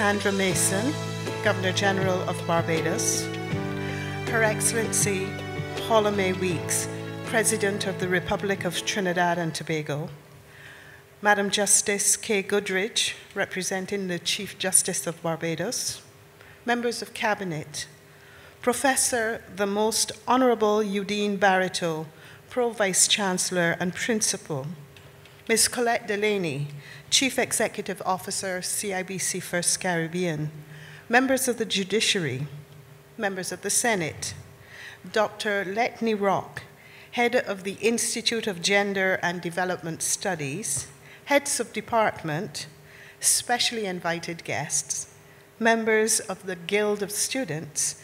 Sandra Mason, Governor General of Barbados, Her Excellency Paula-Mae Weeks, President of the Republic of Trinidad and Tobago, Madam Justice Kay Goodridge, representing the Chief Justice of Barbados, members of Cabinet, Professor the Most Honorable Udine Barreto, Pro Vice Chancellor and Principal, Ms. Colette Delaney, Chief Executive Officer, CIBC First Caribbean, members of the Judiciary, members of the Senate, Dr. Letney Rock, Head of the Institute of Gender and Development Studies, heads of department, specially invited guests, members of the Guild of Students,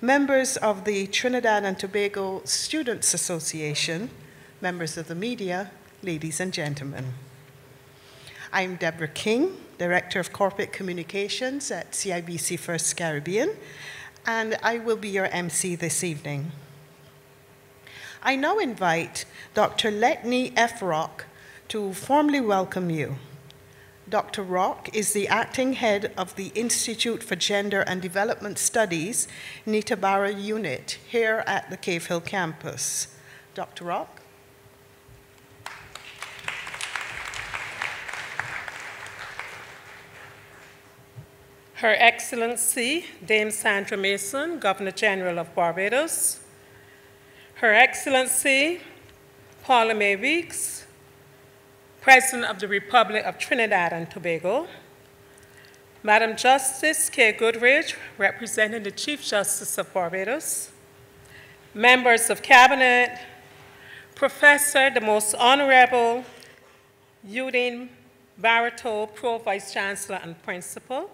members of the Trinidad and Tobago Students Association, members of the media, ladies and gentlemen. I'm Deborah King, Director of Corporate Communications at CIBC First Caribbean, and I will be your MC this evening. I now invite Dr. Letney F. Rock to formally welcome you. Dr. Rock is the acting head of the Institute for Gender and Development Studies, Nitabara Unit, here at the Cave Hill campus. Dr. Rock. Her Excellency, Dame Sandra Mason, Governor General of Barbados, Her Excellency, Paula-Mae Weeks, President of the Republic of Trinidad and Tobago, Madam Justice Kay Goodridge, representing the Chief Justice of Barbados, members of Cabinet, Professor the Most Honorable Udine Barreto, Pro Vice Chancellor and Principal,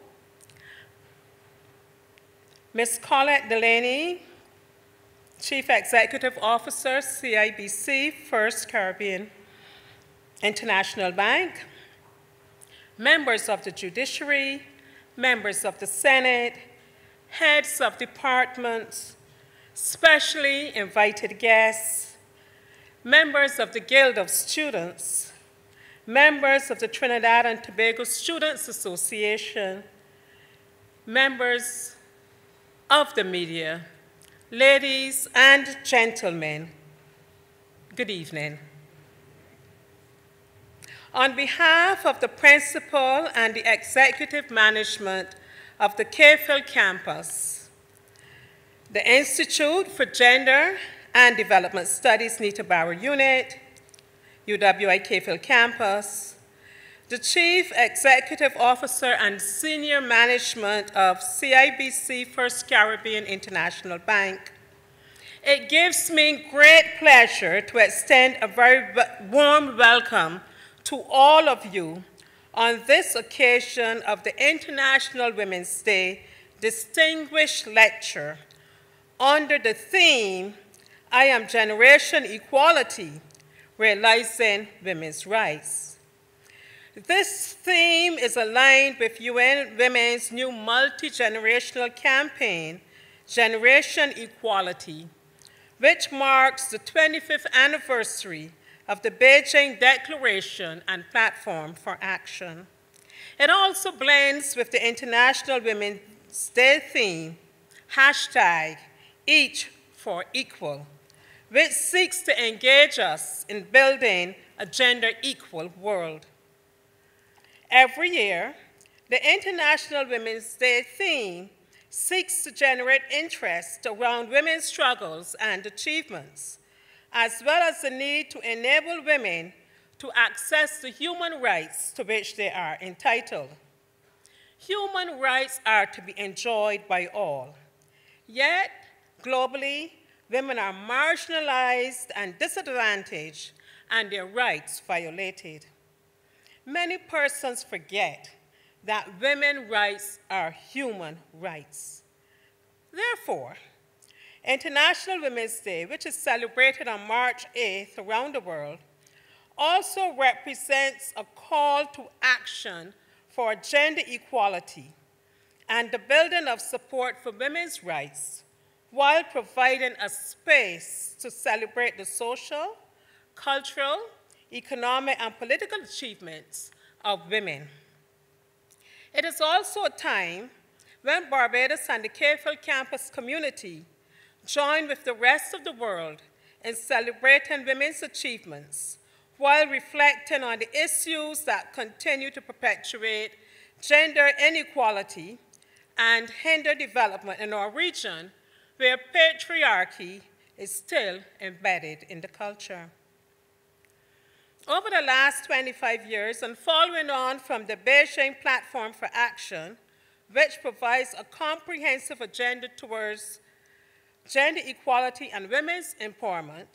Ms. Colette Delaney, Chief Executive Officer, CIBC First Caribbean International Bank, members of the Judiciary, members of the Senate, heads of departments, specially invited guests, members of the Guild of Students, members of the Trinidad and Tobago Students Association, members of the media, ladies and gentlemen, good evening. On behalf of the principal and the executive management of the Cave Hill campus, the Institute for Gender and Development Studies Nitabara Unit, UWI Cave Hill campus, the Chief Executive Officer and Senior Management of CIBC First Caribbean International Bank, it gives me great pleasure to extend a very warm welcome to all of you on this occasion of the International Women's Day Distinguished Lecture under the theme, I Am Generation Equality, Realizing Women's Rights. This theme is aligned with UN Women's new multi-generational campaign, Generation Equality, which marks the 25th anniversary of the Beijing Declaration and Platform for Action. It also blends with the International Women's Day theme, hashtag Each for Equal, which seeks to engage us in building a gender-equal world. Every year, the International Women's Day theme seeks to generate interest around women's struggles and achievements, as well as the need to enable women to access the human rights to which they are entitled. Human rights are to be enjoyed by all. Yet, globally, women are marginalized and disadvantaged and their rights violated. Many persons forget that women's rights are human rights. Therefore, International Women's Day, which is celebrated on March 8th around the world, also represents a call to action for gender equality and the building of support for women's rights, while providing a space to celebrate the social, cultural, economic, and political achievements of women. It is also a time when Barbados and the Cayfield campus community join with the rest of the world in celebrating women's achievements while reflecting on the issues that continue to perpetuate gender inequality and hinder development in our region, where patriarchy is still embedded in the culture. Over the last 25 years, and following on from the Beijing Platform for Action, which provides a comprehensive agenda towards gender equality and women's empowerment,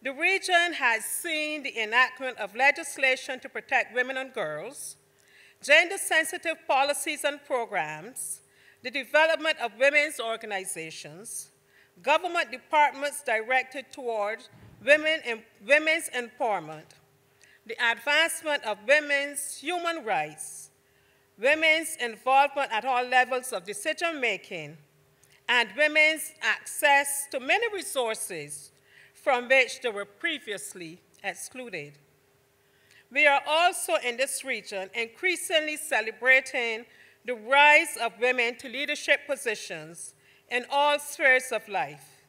the region has seen the enactment of legislation to protect women and girls, gender-sensitive policies and programs, the development of women's organizations, government departments directed toward women's empowerment, the advancement of women's human rights, women's involvement at all levels of decision-making, and women's access to many resources from which they were previously excluded. We are also in this region increasingly celebrating the rise of women to leadership positions in all spheres of life.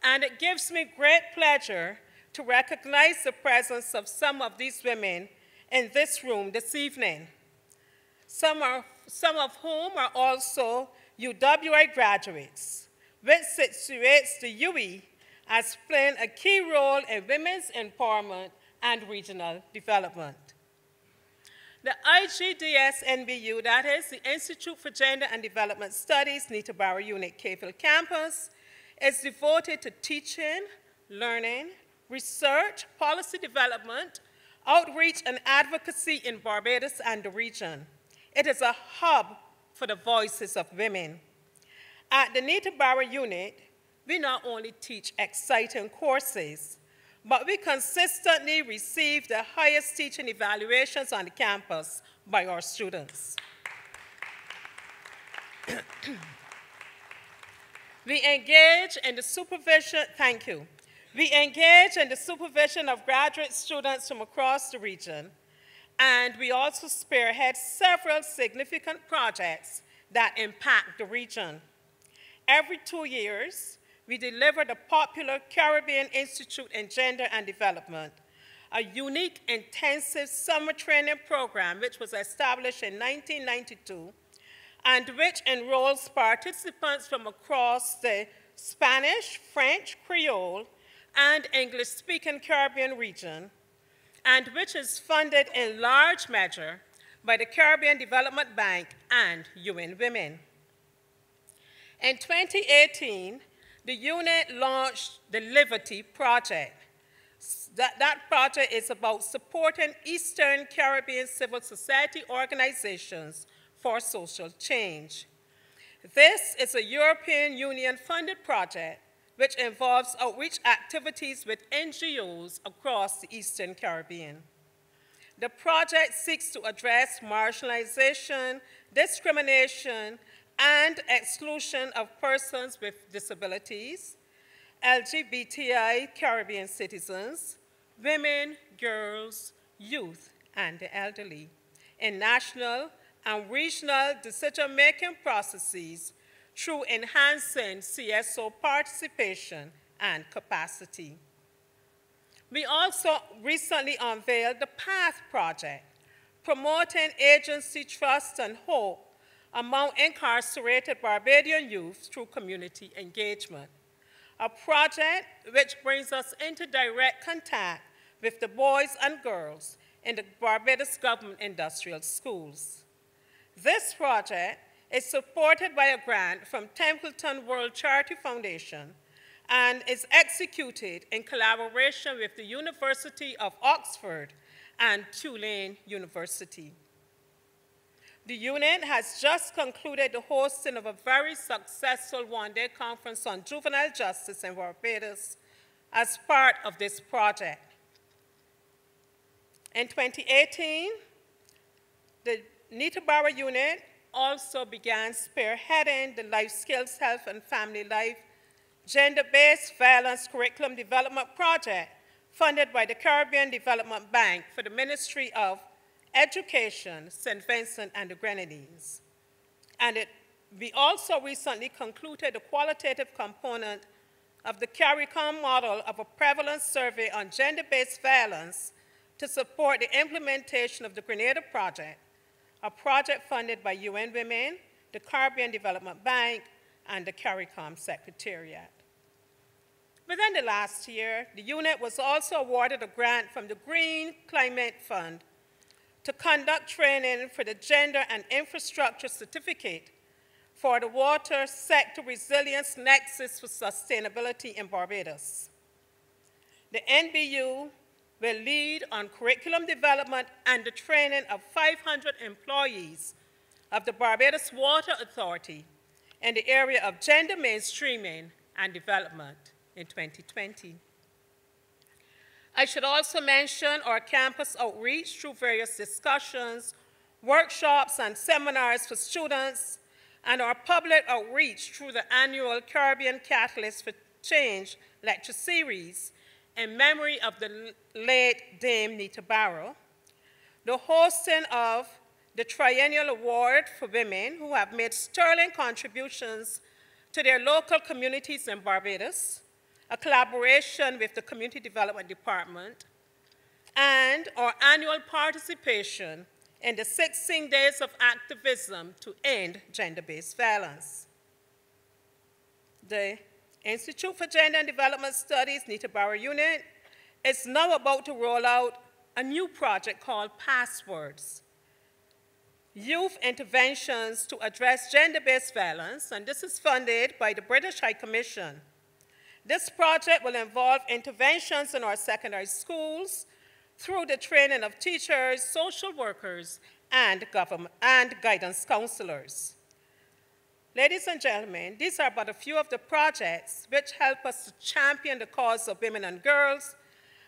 And it gives me great pleasure to recognize the presence of some of these women in this room this evening, some of whom are also UWI graduates, which situates the UE as playing a key role in women's empowerment and regional development. The IGDS NBU, that is the Institute for Gender and Development Studies, Tobago Unit Cayfield Campus, is devoted to teaching, learning, research, policy development, outreach, and advocacy in Barbados and the region. It is a hub for the voices of women. At the Tobago Unit, we not only teach exciting courses, but we consistently receive the highest teaching evaluations on the campus by our students. We engage in the supervision of graduate students from across the region, and we also spearhead several significant projects that impact the region. Every 2 years, we deliver the popular Caribbean Institute in Gender and Development, a unique intensive summer training program which was established in 1992 and which enrolls participants from across the Spanish, French, Creole, and English-speaking Caribbean region, and which is funded in large measure by the Caribbean Development Bank and UN Women. In 2018, the unit launched the Liberty Project. That project is about supporting Eastern Caribbean civil society organizations for social change. This is a European Union-funded project which involves outreach activities with NGOs across the Eastern Caribbean. The project seeks to address marginalization, discrimination, and exclusion of persons with disabilities, LGBTI Caribbean citizens, women, girls, youth, and the elderly in national and regional decision-making processes through enhancing CSO participation and capacity. We also recently unveiled the PATH project, promoting agency, trust, and hope among incarcerated Barbadian youth through community engagement, a project which brings us into direct contact with the boys and girls in the Barbados Government Industrial Schools. This project is supported by a grant from Templeton World Charity Foundation and is executed in collaboration with the University of Oxford and Tulane University. The unit has just concluded the hosting of a very successful one-day conference on juvenile justice in Barbados as part of this project. In 2018, the Tobago unit also began spearheading the Life Skills, Health, and Family Life Gender-Based Violence Curriculum Development Project funded by the Caribbean Development Bank for the Ministry of education, St. Vincent and the Grenadines. And we also recently concluded the qualitative component of the CARICOM model of a prevalence survey on gender-based violence to support the implementation of the Grenada Project, a project funded by UN Women, the Caribbean Development Bank, and the CARICOM Secretariat. Within the last year, the unit was also awarded a grant from the Green Climate Fund to conduct training for the Gender and Infrastructure Certificate for the Water Sector Resilience Nexus for Sustainability in Barbados. The NBU will lead on curriculum development and the training of 500 employees of the Barbados Water Authority in the area of gender mainstreaming and development in 2020. I should also mention our campus outreach through various discussions, workshops, and seminars for students, and our public outreach through the annual Caribbean Catalyst for Change lecture series in memory of the late Dame Nita Barrow, the hosting of the Triennial Award for Women who have made sterling contributions to their local communities in Barbados, a collaboration with the Community Development Department, and our annual participation in the 16 Days of Activism to End Gender-Based Violence. The Institute for Gender and Development Studies, Nita Barrow Unit, is now about to roll out a new project called Passwords, Youth Interventions to Address Gender-Based Violence, and this is funded by the British High Commission. This project will involve interventions in our secondary schools through the training of teachers, social workers, and guidance counselors. Ladies and gentlemen, these are but a few of the projects which help us to champion the cause of women and girls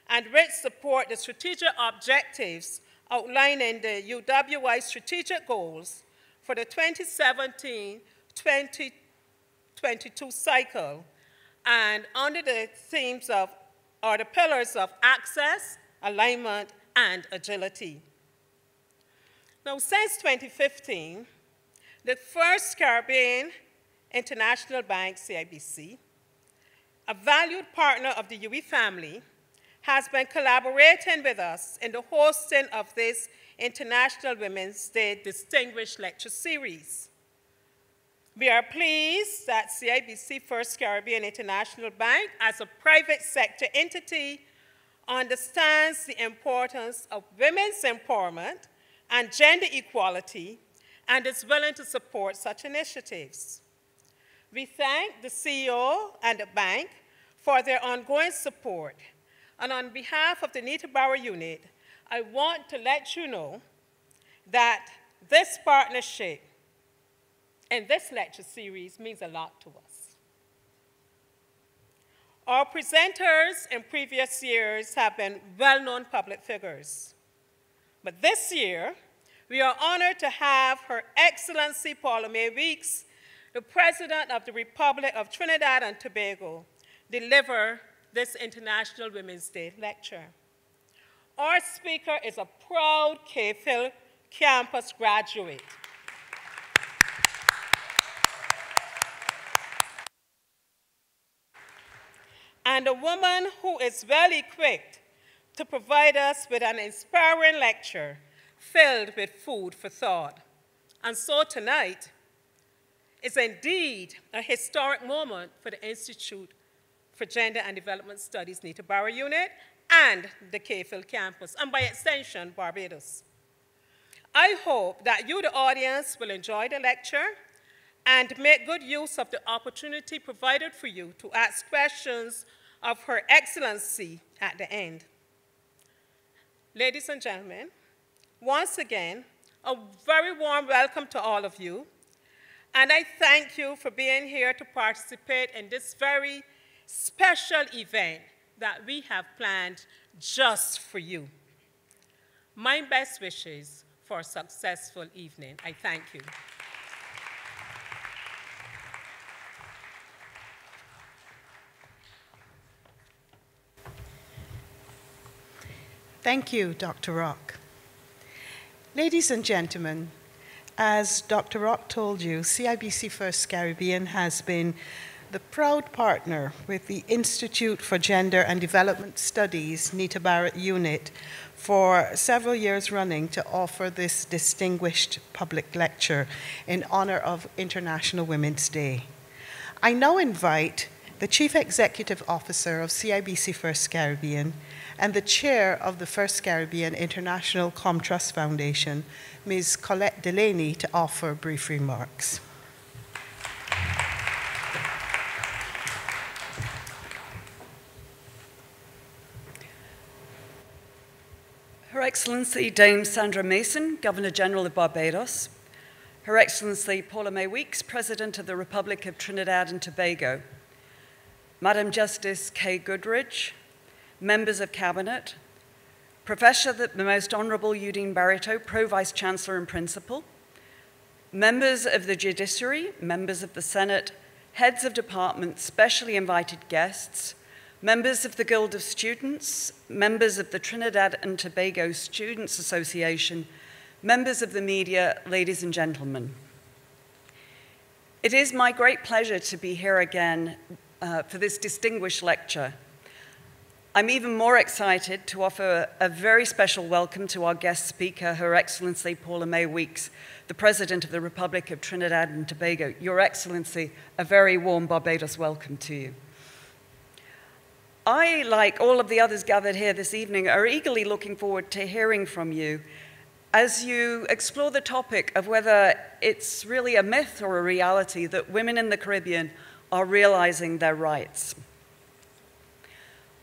and which support the strategic objectives outlined in the UWI strategic goals for the 2017-2022 cycle and under the themes of, or the pillars of access, alignment, and agility. Now, since 2015, the first Caribbean International Bank, CIBC, a valued partner of the UE family, has been collaborating with us in the hosting of this International Women's Day Distinguished Lecture Series. We are pleased that CIBC First Caribbean International Bank, as a private sector entity, understands the importance of women's empowerment and gender equality and is willing to support such initiatives. We thank the CEO and the bank for their ongoing support. And on behalf of the Nita Barrow Unit, I want to let you know that this partnership in this lecture series means a lot to us. Our presenters in previous years have been well-known public figures. But this year, we are honored to have Her Excellency Paula-Mae Weeks, the President of the Republic of Trinidad and Tobago, deliver this International Women's Day lecture. Our speaker is a proud KPhil campus graduate. And a woman who is well equipped to provide us with an inspiring lecture filled with food for thought. And so tonight is indeed a historic moment for the Institute for Gender and Development Studies Nita Barrow Unit and the KPhil campus, and by extension, Barbados. I hope that you, the audience, will enjoy the lecture and make good use of the opportunity provided for you to ask questions of Her Excellency at the end. Ladies and gentlemen, once again, a very warm welcome to all of you, and I thank you for being here to participate in this very special event that we have planned just for you. My best wishes for a successful evening. I thank you. Thank you, Dr. Rock. Ladies and gentlemen, as Dr. Rock told you, CIBC First Caribbean has been the proud partner with the Institute for Gender and Development Studies, Nita Barrett Unit, for several years running to offer this distinguished public lecture in honor of International Women's Day. I now invite the Chief Executive Officer of CIBC First Caribbean and the Chair of the First Caribbean International Comtrust Foundation, Ms. Colette Delaney, to offer brief remarks. Her Excellency Dame Sandra Mason, Governor-General of Barbados, Her Excellency Paula-Mae Weeks, President of the Republic of Trinidad and Tobago, Madam Justice Kay Goodridge, members of Cabinet, Professor the Most Honourable Eugene Barreto, Pro-Vice-Chancellor and Principal, members of the Judiciary, members of the Senate, heads of departments, specially invited guests, members of the Guild of Students, members of the Trinidad and Tobago Students Association, members of the media, ladies and gentlemen. It is my great pleasure to be here again for this distinguished lecture. I'm even more excited to offer a very special welcome to our guest speaker, Her Excellency Paula-Mae Weeks, the President of the Republic of Trinidad and Tobago. Your Excellency, a very warm Barbados welcome to you. I, like all of the others gathered here this evening, are eagerly looking forward to hearing from you as you explore the topic of whether it's really a myth or a reality that women in the Caribbean are realizing their rights.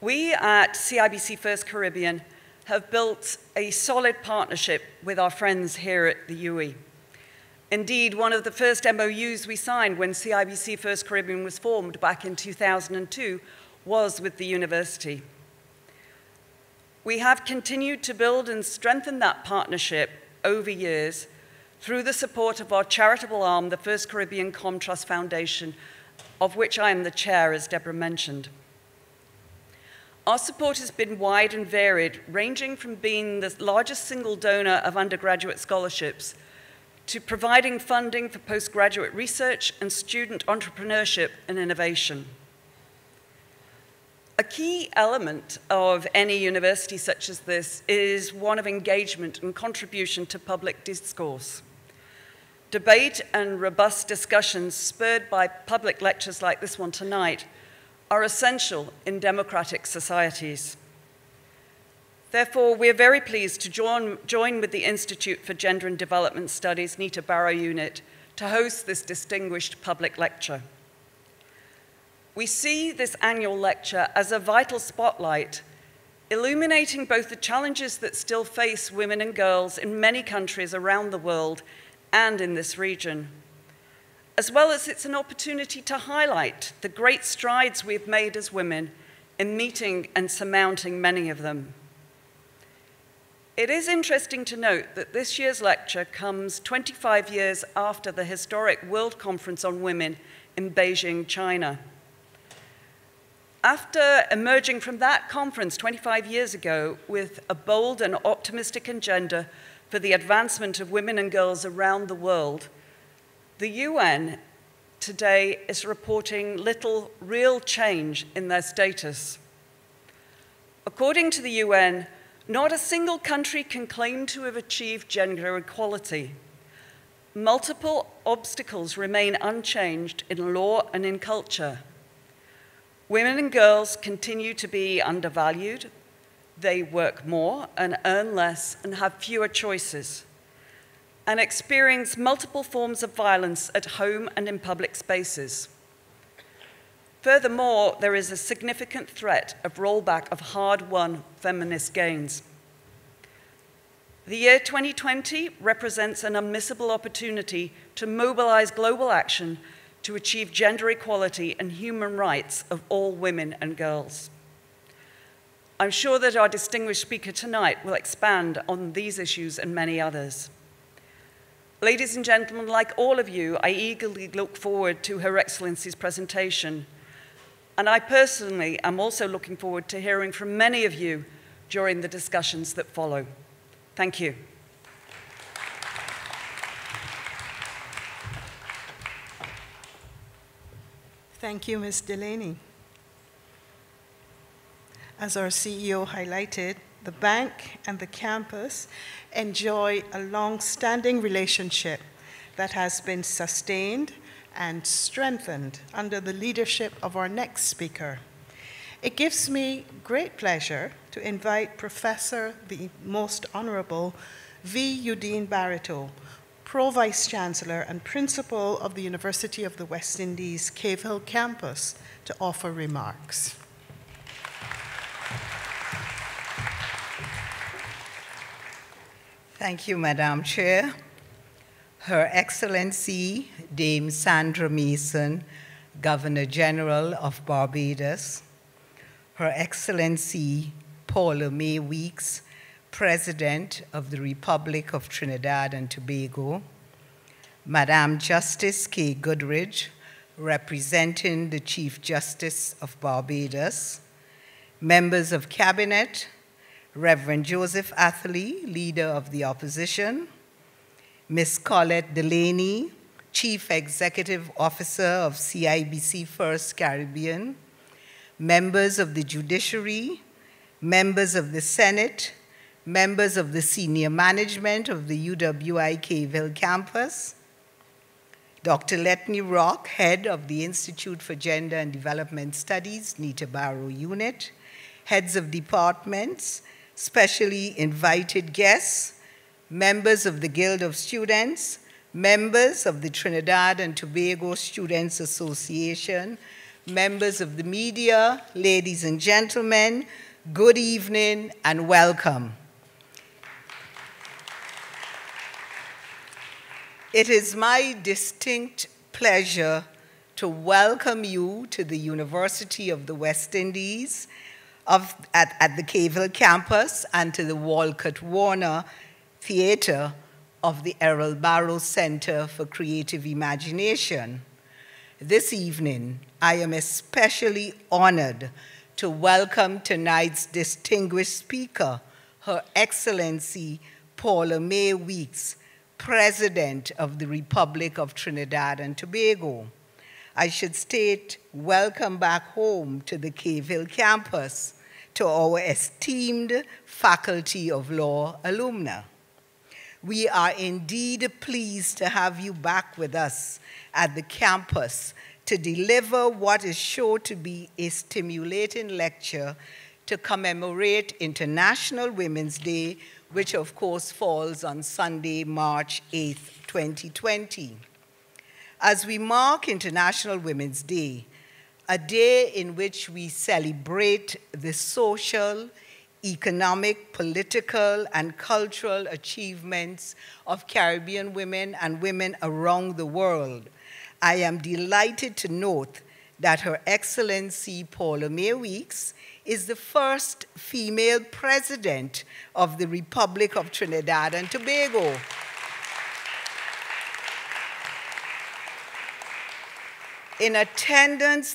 We at CIBC First Caribbean have built a solid partnership with our friends here at the UE. Indeed, one of the first MOUs we signed when CIBC First Caribbean was formed back in 2002 was with the university. We have continued to build and strengthen that partnership over years through the support of our charitable arm, the First Caribbean Comtrust Foundation, of which I am the chair, as Deborah mentioned. Our support has been wide and varied, ranging from being the largest single donor of undergraduate scholarships to providing funding for postgraduate research and student entrepreneurship and innovation. A key element of any university such as this is one of engagement and contribution to public discourse. Debate and robust discussions spurred by public lectures like this one tonight are essential in democratic societies. Therefore, we are very pleased to join with the Institute for Gender and Development Studies, Nita Barrett Unit, to host this distinguished public lecture. We see this annual lecture as a vital spotlight, illuminating both the challenges that still face women and girls in many countries around the world and in this region, as well as it's an opportunity to highlight the great strides we've made as women in meeting and surmounting many of them. It is interesting to note that this year's lecture comes 25 years after the historic World Conference on Women in Beijing, China. After emerging from that conference 25 years ago with a bold and optimistic agenda for the advancement of women and girls around the world, the UN today is reporting little real change in their status. According to the UN, not a single country can claim to have achieved gender equality. Multiple obstacles remain unchanged in law and in culture. Women and girls continue to be undervalued. They work more and earn less and have fewer choices, and experience multiple forms of violence at home and in public spaces. Furthermore, there is a significant threat of rollback of hard-won feminist gains. The year 2020 represents an unmissable opportunity to mobilize global action to achieve gender equality and human rights of all women and girls. I'm sure that our distinguished speaker tonight will expand on these issues and many others. Ladies and gentlemen, like all of you, I eagerly look forward to Her Excellency's presentation, and I personally am also looking forward to hearing from many of you during the discussions that follow. Thank you. Thank you, Ms. Delaney. As our CEO highlighted, the bank and the campus enjoy a long-standing relationship that has been sustained and strengthened under the leadership of our next speaker. It gives me great pleasure to invite Professor the Most Honorable V. Udine Barreto, Pro-Vice Chancellor and Principal of the University of the West Indies Cave Hill campus, to offer remarks. Thank you, Madam Chair. Her Excellency, Dame Sandra Mason, Governor General of Barbados, Her Excellency Paula-Mae Weeks, President of the Republic of Trinidad and Tobago, Madam Justice Kay Goodridge, representing the Chief Justice of Barbados, members of Cabinet, Reverend Joseph Atherley, Leader of the Opposition, Ms. Colette Delaney, Chief Executive Officer of CIBC First Caribbean, members of the Judiciary, members of the Senate, members of the senior management of the UWI Cave Hill campus, Dr. Letney Rock, head of the Institute for Gender and Development Studies, Nita Barrow Unit, heads of departments, specially invited guests, members of the Guild of Students, members of the Trinidad and Tobago Students Association, members of the media, ladies and gentlemen, good evening and welcome. It is my distinct pleasure to welcome you to the University of the West Indies at the Cave Hill campus and to the Walcott Warner Theatre of the Errol Barrow Center for Creative Imagination. This evening, I am especially honored to welcome tonight's distinguished speaker, Her Excellency Paula-Mae Weeks, President of the Republic of Trinidad and Tobago. I should state, welcome back home to the Cave Hill campus, to our esteemed Faculty of Law alumna. We are indeed pleased to have you back with us at the campus to deliver what is sure to be a stimulating lecture to commemorate International Women's Day, which of course falls on Sunday, March 8th, 2020. As we mark International Women's Day, a day in which we celebrate the social, economic, political, and cultural achievements of Caribbean women and women around the world, I am delighted to note that Her Excellency Paula-Mae Weeks is the first female president of the Republic of Trinidad and Tobago. In attendance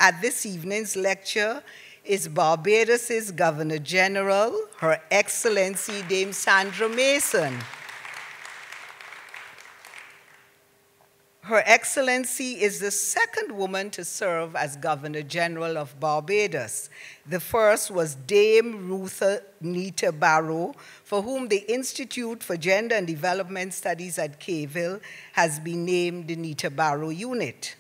at this evening's lecture is Barbados's Governor General, Her Excellency Dame Sandra Mason. Her Excellency is the second woman to serve as Governor General of Barbados. The first was Dame Nita Barrow, for whom the Institute for Gender and Development Studies at Cave Hill has been named the Nita Barrow Unit.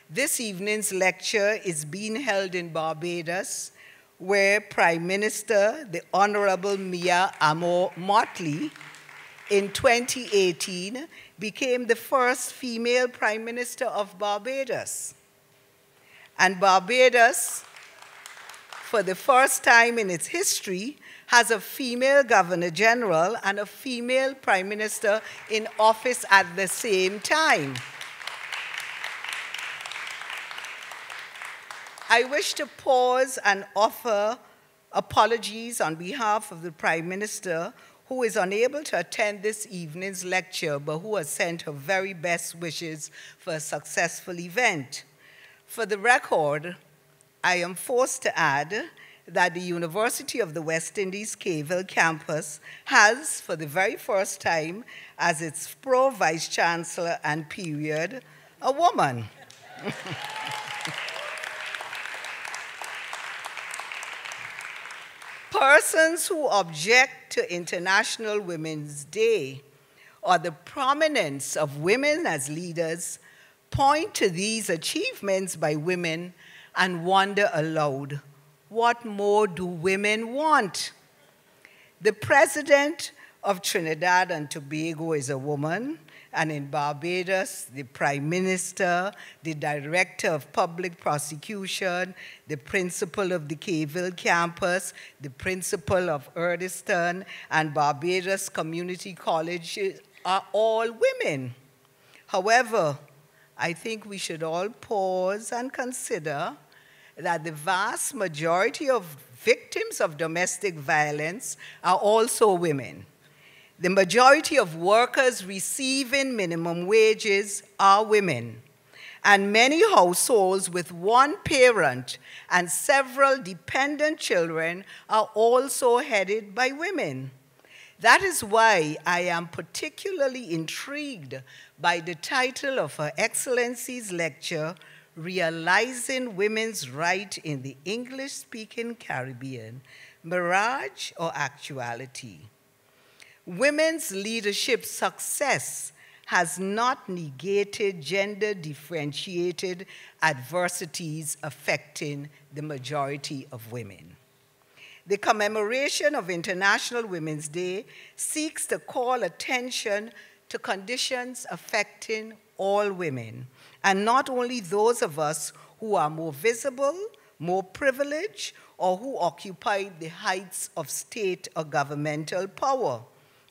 This evening's lecture is being held in Barbados, where Prime Minister, the Honorable Mia Amor Motley, in 2018, became the first female Prime Minister of Barbados. And Barbados, for the first time in its history, has a female Governor General and a female Prime Minister in office at the same time. I wish to pause and offer apologies on behalf of the Prime Minister, who is unable to attend this evening's lecture, but who has sent her very best wishes for a successful event. For the record, I am forced to add that the University of the West Indies Cave Hill campus has, for the very first time, as its pro-vice chancellor and period, a woman. Persons who object to International Women's Day or the prominence of women as leaders point to these achievements by women and wonder aloud, what more do women want? The president of Trinidad and Tobago is a woman, and in Barbados, the prime minister, the director of public prosecution, the principal of the Cavell campus, the principal of Erdiston, and Barbados Community College are all women. However, I think we should all pause and consider that the vast majority of victims of domestic violence are also women. The majority of workers receiving minimum wages are women, and many households with one parent and several dependent children are also headed by women. That is why I am particularly intrigued by the title of Her Excellency's lecture, Realizing Women's Right in the English-Speaking Caribbean, Mirage or Actuality. Women's leadership success has not negated gender-differentiated adversities affecting the majority of women. The commemoration of International Women's Day seeks to call attention to conditions affecting all women, and not only those of us who are more visible, more privileged, or who occupy the heights of state or governmental power.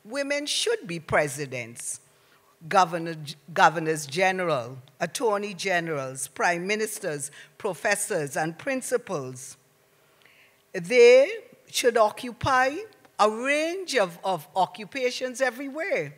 Women should be presidents, governors general, attorney generals, prime ministers, professors, and principals. They should occupy a range of occupations everywhere.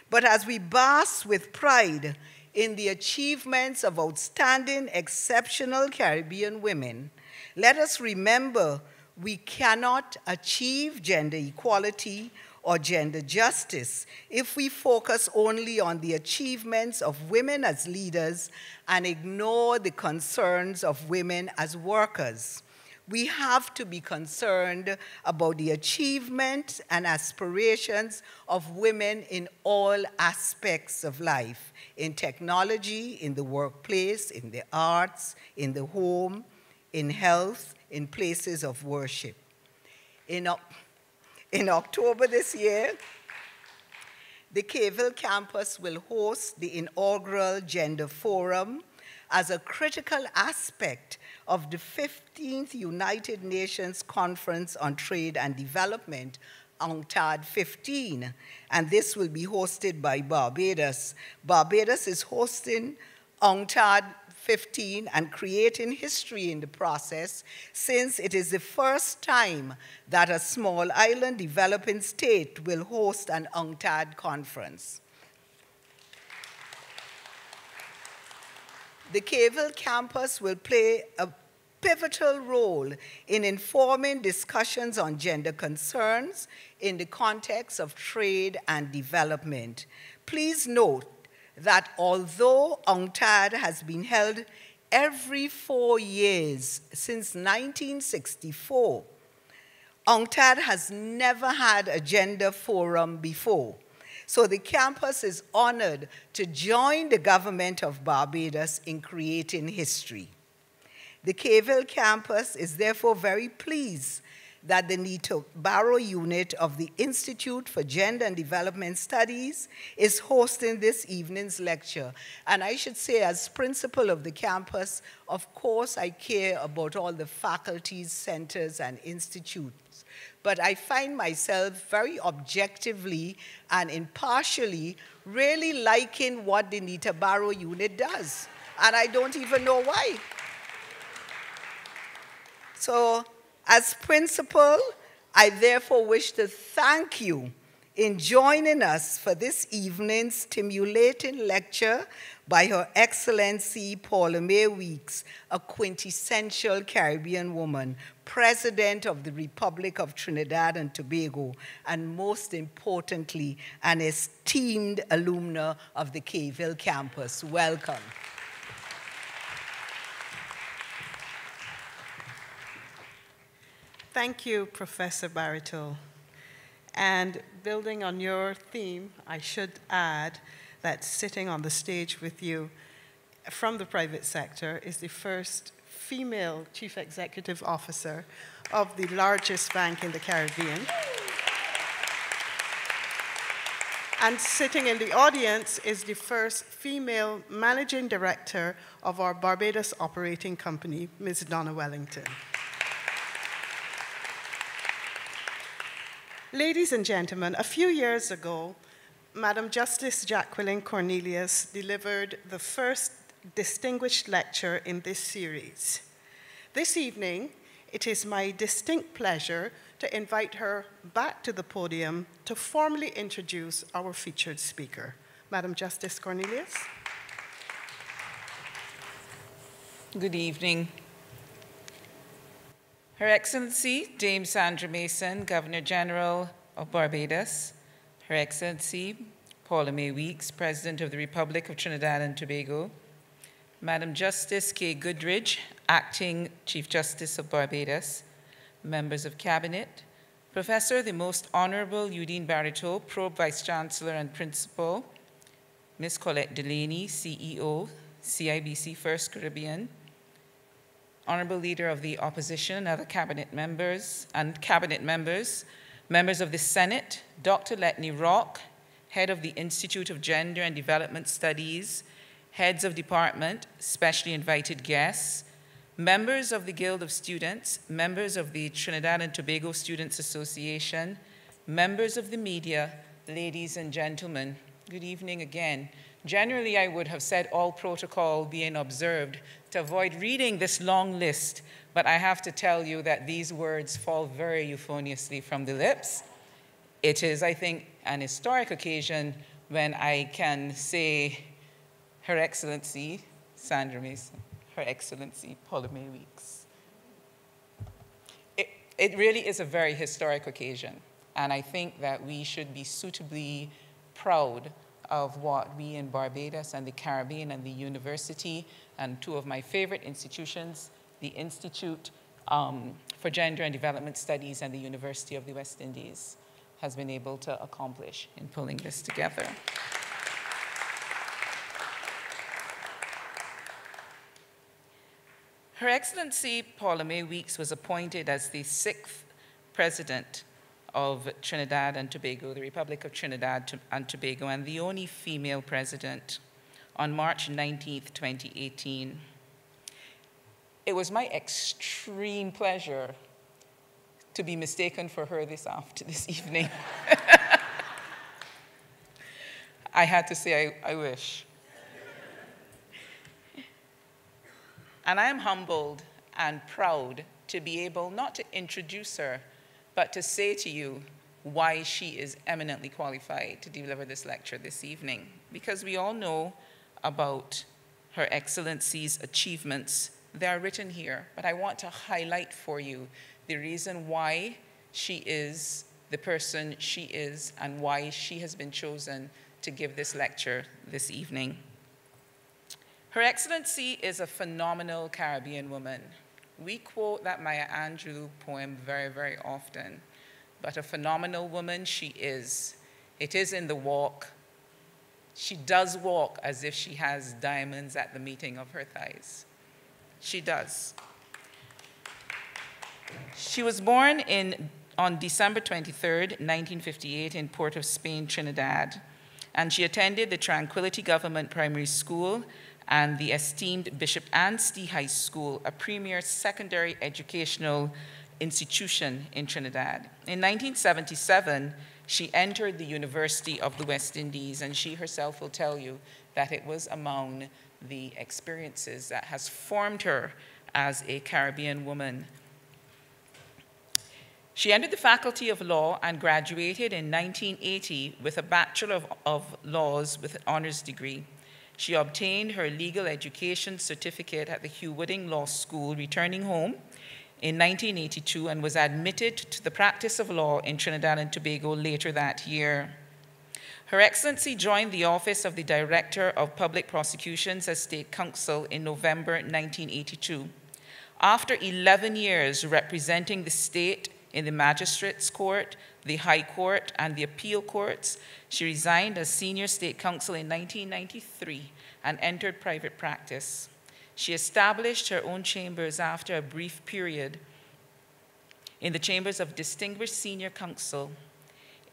But as we bask with pride in the achievements of outstanding, exceptional Caribbean women, let us remember we cannot achieve gender equality or gender justice if we focus only on the achievements of women as leaders and ignore the concerns of women as workers. We have to be concerned about the achievements and aspirations of women in all aspects of life, in technology, in the workplace, in the arts, in the home, in health, in places of worship. In October this year, the Cavell campus will host the inaugural Gender Forum as a critical aspect of the 15th United Nations Conference on Trade and Development, UNCTAD 15, and this will be hosted by Barbados. Barbados is hosting UNCTAD 15 and creating history in the process, since it is the first time that a small island developing state will host an UNCTAD conference. The Cavell campus will play a pivotal role in informing discussions on gender concerns in the context of trade and development. Please note that although UNCTAD has been held every 4 years since 1964, UNCTAD has never had a gender forum before. So the campus is honored to join the government of Barbados in creating history. The Cavell campus is therefore very pleased that the Tobago unit of the Institute for Gender and Development Studies is hosting this evening's lecture. And I should say, as principal of the campus, of course I care about all the faculties, centers, and institutes. But I find myself very objectively and impartially really liking what the Tobago unit does. And I don't even know why. So, as principal, I therefore wish to thank you in joining us for this evening's stimulating lecture by Her Excellency Paula-Mae Weeks, a quintessential Caribbean woman, President of the Republic of Trinidad and Tobago, and most importantly, an esteemed alumna of the Cavell campus. Welcome. Thank you, Professor Barito. And building on your theme, I should add that sitting on the stage with you from the private sector is the first female chief executive officer of the largest bank in the Caribbean. And sitting in the audience is the first female managing director of our Barbados operating company, Ms. Donna Wellington. Ladies and gentlemen, a few years ago, Madam Justice Jacqueline Cornelius delivered the first distinguished lecture in this series. This evening, it is my distinct pleasure to invite her back to the podium to formally introduce our featured speaker. Madam Justice Cornelius. Good evening. Her Excellency, Dame Sandra Mason, Governor General of Barbados, Her Excellency, Paula-Mae Weeks, President of the Republic of Trinidad and Tobago, Madam Justice Kay Goodridge, Acting Chief Justice of Barbados, members of Cabinet, Professor the Most Honorable Udine Barito, Pro Vice Chancellor and Principal, Ms. Colette Delaney, CEO, CIBC First Caribbean, Honorable Leader of the Opposition and other Cabinet members, members of the Senate, Dr. Letney Rock, Head of the Institute of Gender and Development Studies, heads of department, specially invited guests, members of the Guild of Students, members of the Trinidad and Tobago Students Association, members of the media, ladies and gentlemen, good evening again. Generally, I would have said all protocol being observed to avoid reading this long list, but I have to tell you that these words fall very euphoniously from the lips. It is, I think, an historic occasion when I can say, Her Excellency, Sandra Mason, Her Excellency, Paula-Mae Weeks. It really is a very historic occasion, and I think that we should be suitably proud of what we in Barbados and the Caribbean and the university and two of my favorite institutions, the Institute for Gender and Development Studies and the University of the West Indies, has been able to accomplish in pulling this together. Her Excellency Paula-Mae Weeks was appointed as the 6th President of Trinidad and Tobago, the Republic of Trinidad and Tobago, and the only female president on March 19th, 2018. It was my extreme pleasure to be mistaken for her this evening. I had to say, I wish. And I am humbled and proud to be able not to introduce her, but to say to you why she is eminently qualified to deliver this lecture this evening. Because we all know about Her Excellency's achievements. They are written here, but I want to highlight for you the reason why she is the person she is and why she has been chosen to give this lecture this evening. Her Excellency is a phenomenal Caribbean woman. We quote that Maya Angelou poem very, very often, but a phenomenal woman she is. It is in the walk. She does walk as if she has diamonds at the meeting of her thighs. She does. She was born on December 23rd, 1958 in Port of Spain, Trinidad, and she attended the Tranquility Government Primary School and the esteemed Bishop Anstey High School, a premier secondary educational institution in Trinidad. In 1977, she entered the University of the West Indies, and she herself will tell you that it was among the experiences that has formed her as a Caribbean woman. She entered the Faculty of Law and graduated in 1980 with a Bachelor of Laws with an honors degree. She obtained her legal education certificate at the Hugh Wooding Law School, returning home in 1982, and was admitted to the practice of law in Trinidad and Tobago later that year. Her Excellency joined the Office of the Director of Public Prosecutions as State Counsel in November 1982. After 11 years representing the state in the Magistrates Court, the High Court, and the Appeal Courts. She resigned as Senior State Counsel in 1993 and entered private practice. She established her own chambers after a brief period in the chambers of Distinguished Senior Counsel.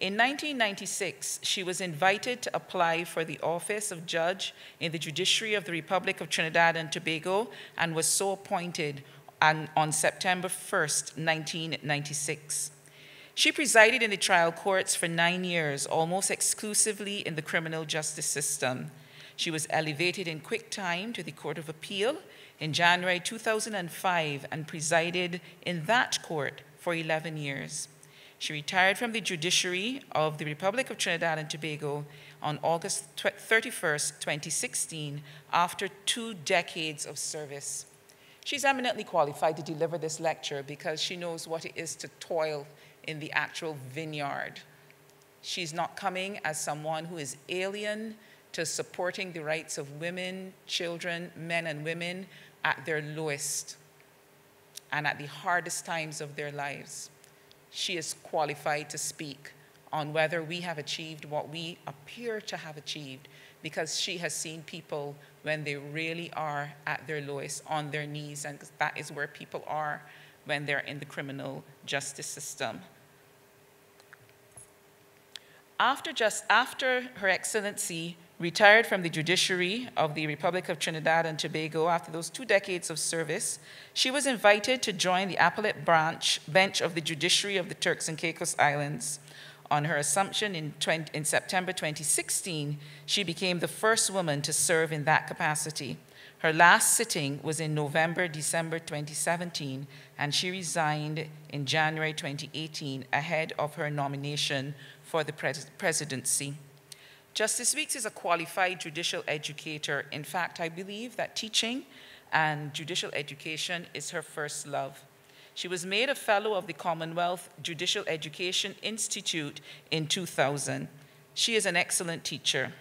In 1996, she was invited to apply for the office of judge in the judiciary of the Republic of Trinidad and Tobago and was so appointed on September 1st, 1996. She presided in the trial courts for 9 years, almost exclusively in the criminal justice system. She was elevated in quick time to the Court of Appeal in January 2005 and presided in that court for 11 years. She retired from the judiciary of the Republic of Trinidad and Tobago on August 31st, 2016, after 2 decades of service. She's eminently qualified to deliver this lecture because she knows what it is to toil in the actual vineyard. She's not coming as someone who is alien to supporting the rights of women, children, men and women at their lowest and at the hardest times of their lives. She is qualified to speak on whether we have achieved what we appear to have achieved, because she has seen people when they really are at their lowest, on their knees, and that is where people are when they're in the criminal justice system. After Her Excellency retired from the judiciary of the Republic of Trinidad and Tobago after those 2 decades of service, she was invited to join the appellate bench of the judiciary of the Turks and Caicos Islands. On her assumption in September 2016, she became the first woman to serve in that capacity. Her last sitting was in December 2017, and she resigned in January 2018 ahead of her nomination for the presidency. Justice Weeks is a qualified judicial educator. In fact, I believe that teaching and judicial education is her first love. She was made a fellow of the Commonwealth Judicial Education Institute in 2000. She is an excellent teacher.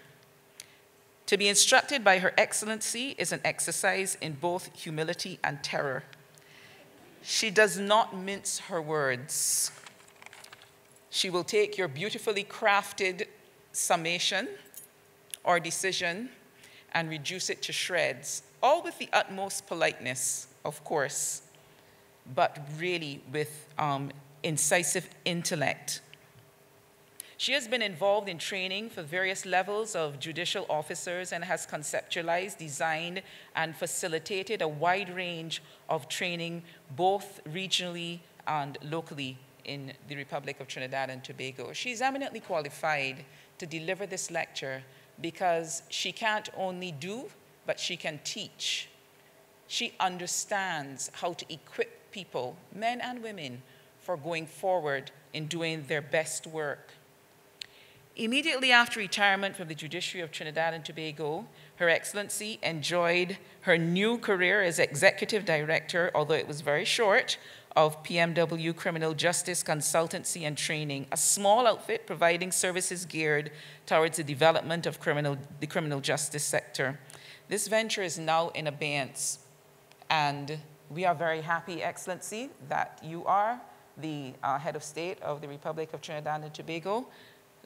To be instructed by Her Excellency is an exercise in both humility and terror. She does not mince her words. She will take your beautifully crafted summation or decision and reduce it to shreds, all with the utmost politeness, of course, but really with incisive intellect. She has been involved in training for various levels of judicial officers and has conceptualized, designed, and facilitated a wide range of training, both regionally and locally in the Republic of Trinidad and Tobago. She's eminently qualified to deliver this lecture because she can't only do, but she can teach. She understands how to equip people, men and women, for going forward in doing their best work. Immediately after retirement from the judiciary of Trinidad and Tobago, Her Excellency enjoyed her new career as Executive Director, although it was very short, of PMW Criminal Justice Consultancy and Training, a small outfit providing services geared towards the development of the criminal justice sector. This venture is now in abeyance, and we are very happy, Excellency, that you are the head of state of the Republic of Trinidad and Tobago.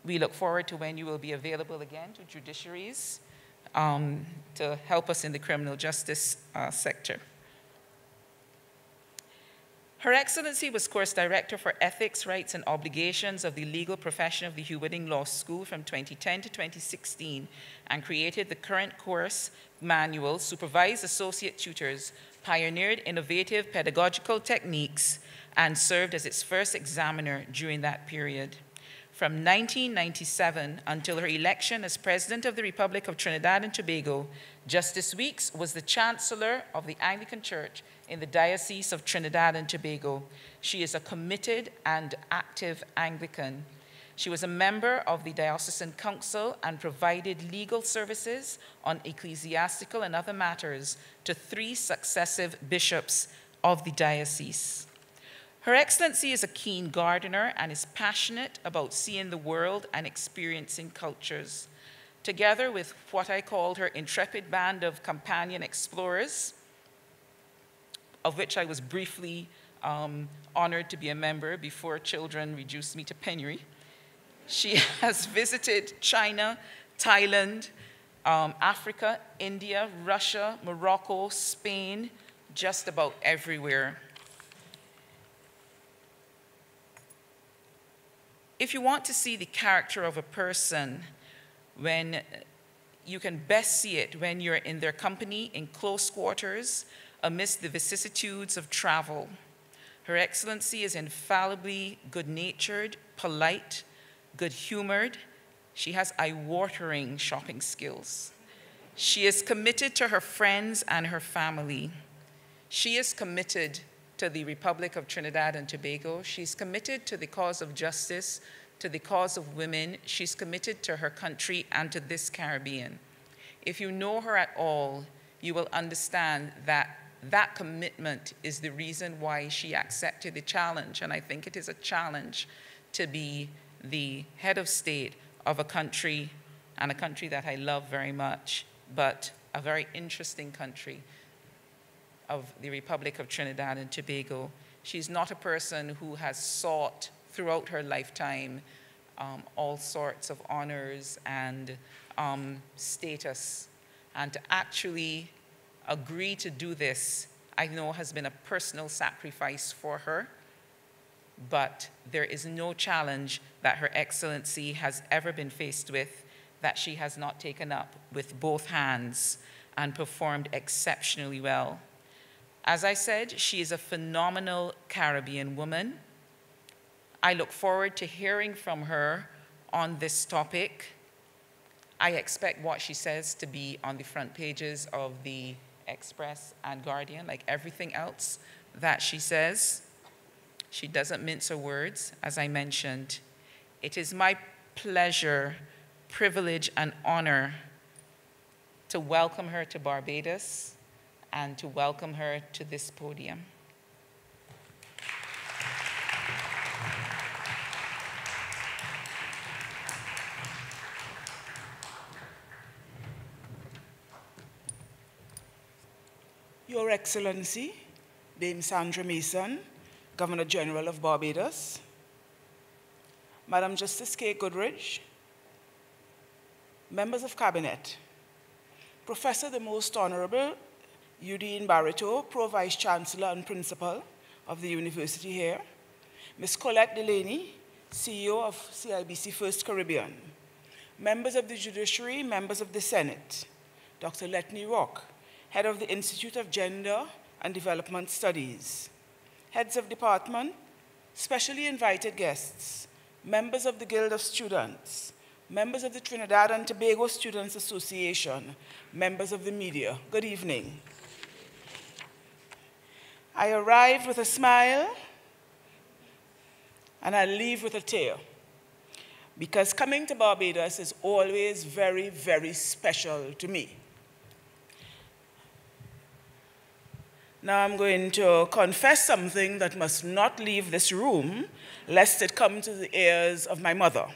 We look forward to when you will be available again to judiciaries to help us in the criminal justice sector. Her Excellency was Course Director for Ethics, Rights, and Obligations of the Legal Profession of the Hugh Law School from 2010 to 2016 and created the current course manual, supervised associate tutors, pioneered innovative pedagogical techniques, and served as its first examiner during that period. From 1997 until her election as President of the Republic of Trinidad and Tobago, Justice Weeks was the Chancellor of the Anglican Church in the Diocese of Trinidad and Tobago. She is a committed and active Anglican. She was a member of the Diocesan Council and provided legal services on ecclesiastical and other matters to 3 successive bishops of the diocese. Her Excellency is a keen gardener and is passionate about seeing the world and experiencing cultures. Together with what I called her intrepid band of companion explorers, of which I was briefly honored to be a member before children reduced me to penury. She has visited China, Thailand, Africa, India, Russia, Morocco, Spain, just about everywhere. If you want to see the character of a person, you can best see it when you're in their company, in close quarters, amidst the vicissitudes of travel. Her Excellency is infallibly good-natured, polite, good-humored. She has eye-watering shopping skills. She is committed to her friends and her family. She is committed to the Republic of Trinidad and Tobago. She's committed to the cause of justice, to the cause of women. She's committed to her country and to this Caribbean. If you know her at all, you will understand that that commitment is the reason why she accepted the challenge. And I think it is a challenge to be the head of state of a country, and a country that I love very much, but a very interesting country, of the Republic of Trinidad and Tobago. She's not a person who has sought throughout her lifetime all sorts of honors and status. And to actually agree to do this, I know has been a personal sacrifice for her, but there is no challenge that Her Excellency has ever been faced with that she has not taken up with both hands and performed exceptionally well. As I said, she is a phenomenal Caribbean woman. I look forward to hearing from her on this topic. I expect what she says to be on the front pages of the Express and Guardian, like everything else that she says. She doesn't mince her words, as I mentioned. It is my pleasure, privilege, and honor to welcome her to Barbados and to welcome her to this podium. Your Excellency, Dame Sandra Mason, Governor General of Barbados, Madam Justice K. Goodridge, members of Cabinet, Professor the Most Honorable Eudine Barreto, Pro Vice Chancellor and Principal of the university here, Ms. Colette Delaney, CEO of CIBC First Caribbean, members of the Judiciary, members of the Senate, Dr. Letney Rock, Head of the Institute of Gender and Development Studies, heads of department, specially invited guests, members of the Guild of Students, members of the Trinidad and Tobago Students Association, members of the media, good evening. I arrived with a smile and I leave with a tear, because coming to Barbados is always very, very special to me. Now I'm going to confess something that must not leave this room, lest it come to the ears of my mother.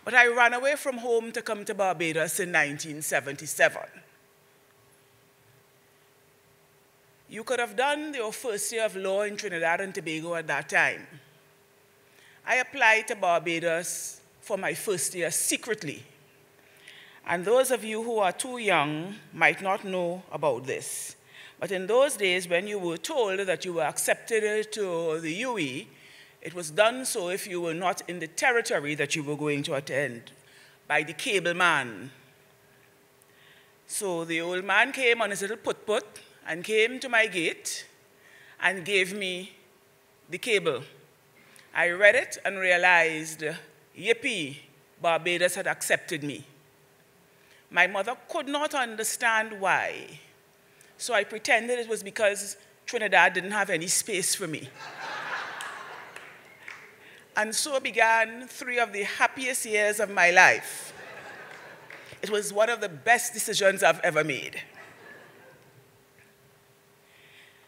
But I ran away from home to come to Barbados in 1977. You could have done your first year of law in Trinidad and Tobago at that time. I applied to Barbados for my first year secretly. And those of you who are too young might not know about this. But in those days, when you were told that you were accepted to the UE, it was done so if you were not in the territory that you were going to attend, by the cable man. So the old man came on his little put-put and came to my gate and gave me the cable. I read it and realized, yippee, Barbados had accepted me. My mother could not understand why, so I pretended it was because Trinidad didn't have any space for me. And so began 3 of the happiest years of my life. It was one of the best decisions I've ever made.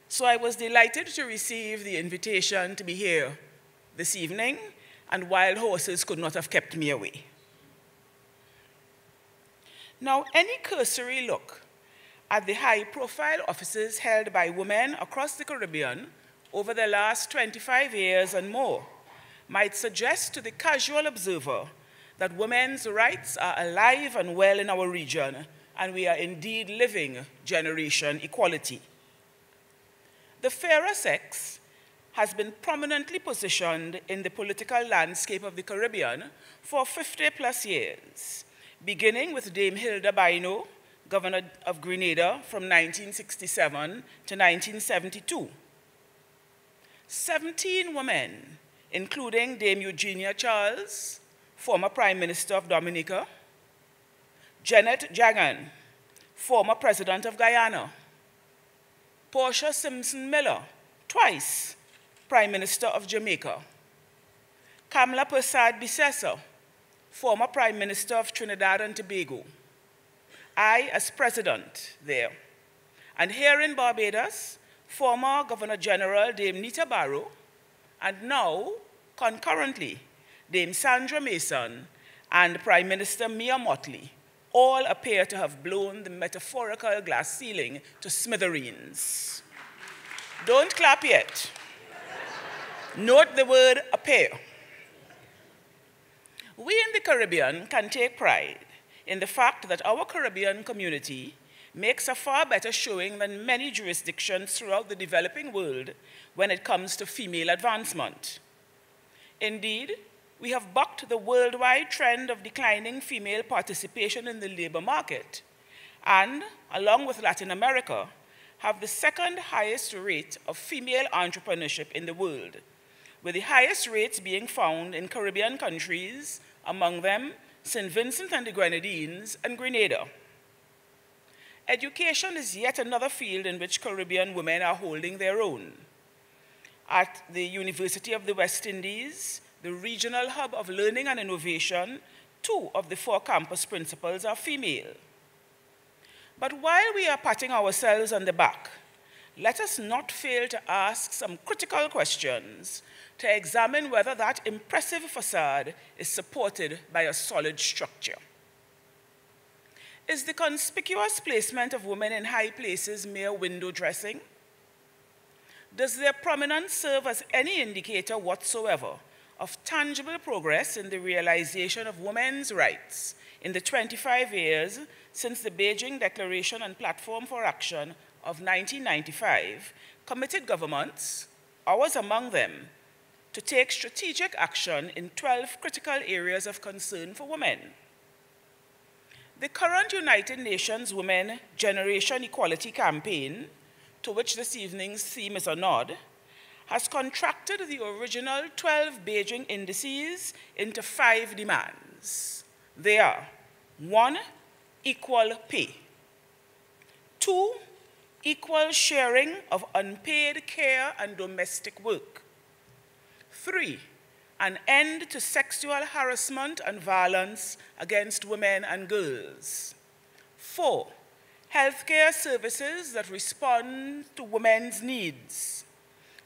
So I was delighted to receive the invitation to be here this evening, and wild horses could not have kept me away. Now, any cursory look at the high-profile offices held by women across the Caribbean over the last 25 years and more might suggest to the casual observer that women's rights are alive and well in our region, and we are indeed living generation equality. The fairer sex has been prominently positioned in the political landscape of the Caribbean for 50+ years, beginning with Dame Hilda Baino, Governor of Grenada from 1967 to 1972. 17 women, including Dame Eugenia Charles, former Prime Minister of Dominica, Janet Jagan, former President of Guyana, Portia Simpson Miller, twice Prime Minister of Jamaica, Kamla Persad Bissessa, former Prime Minister of Trinidad and Tobago, I as President there, and here in Barbados, former Governor General Dame Nita Barrow, and now, concurrently, Dame Sandra Mason and Prime Minister Mia Mottley all appear to have blown the metaphorical glass ceiling to smithereens. Don't clap yet. Note the word appear. We in the Caribbean can take pride in the fact that our Caribbean community makes a far better showing than many jurisdictions throughout the developing world when it comes to female advancement. Indeed, we have bucked the worldwide trend of declining female participation in the labor market and, along with Latin America, have the second highest rate of female entrepreneurship in the world, with the highest rates being found in Caribbean countries, among them St. Vincent and the Grenadines and Grenada. Education is yet another field in which Caribbean women are holding their own. At the University of the West Indies, the regional hub of learning and innovation, 2 of the 4 campus principals are female. But while we are patting ourselves on the back, let us not fail to ask some critical questions to examine whether that impressive facade is supported by a solid structure. Is the conspicuous placement of women in high places mere window dressing? Does their prominence serve as any indicator whatsoever of tangible progress in the realization of women's rights in the 25 years since the Beijing Declaration and Platform for Action of 1995 committed governments, ours among them, to take strategic action in 12 critical areas of concern for women? The current United Nations Women Generation Equality Campaign, to which this evening's theme is a nod, has contracted the original 12 Beijing indices into 5 demands. They are: 1, equal pay; 2, equal sharing of unpaid care and domestic work; 3, an end to sexual harassment and violence against women and girls; 4, healthcare services that respond to women's needs;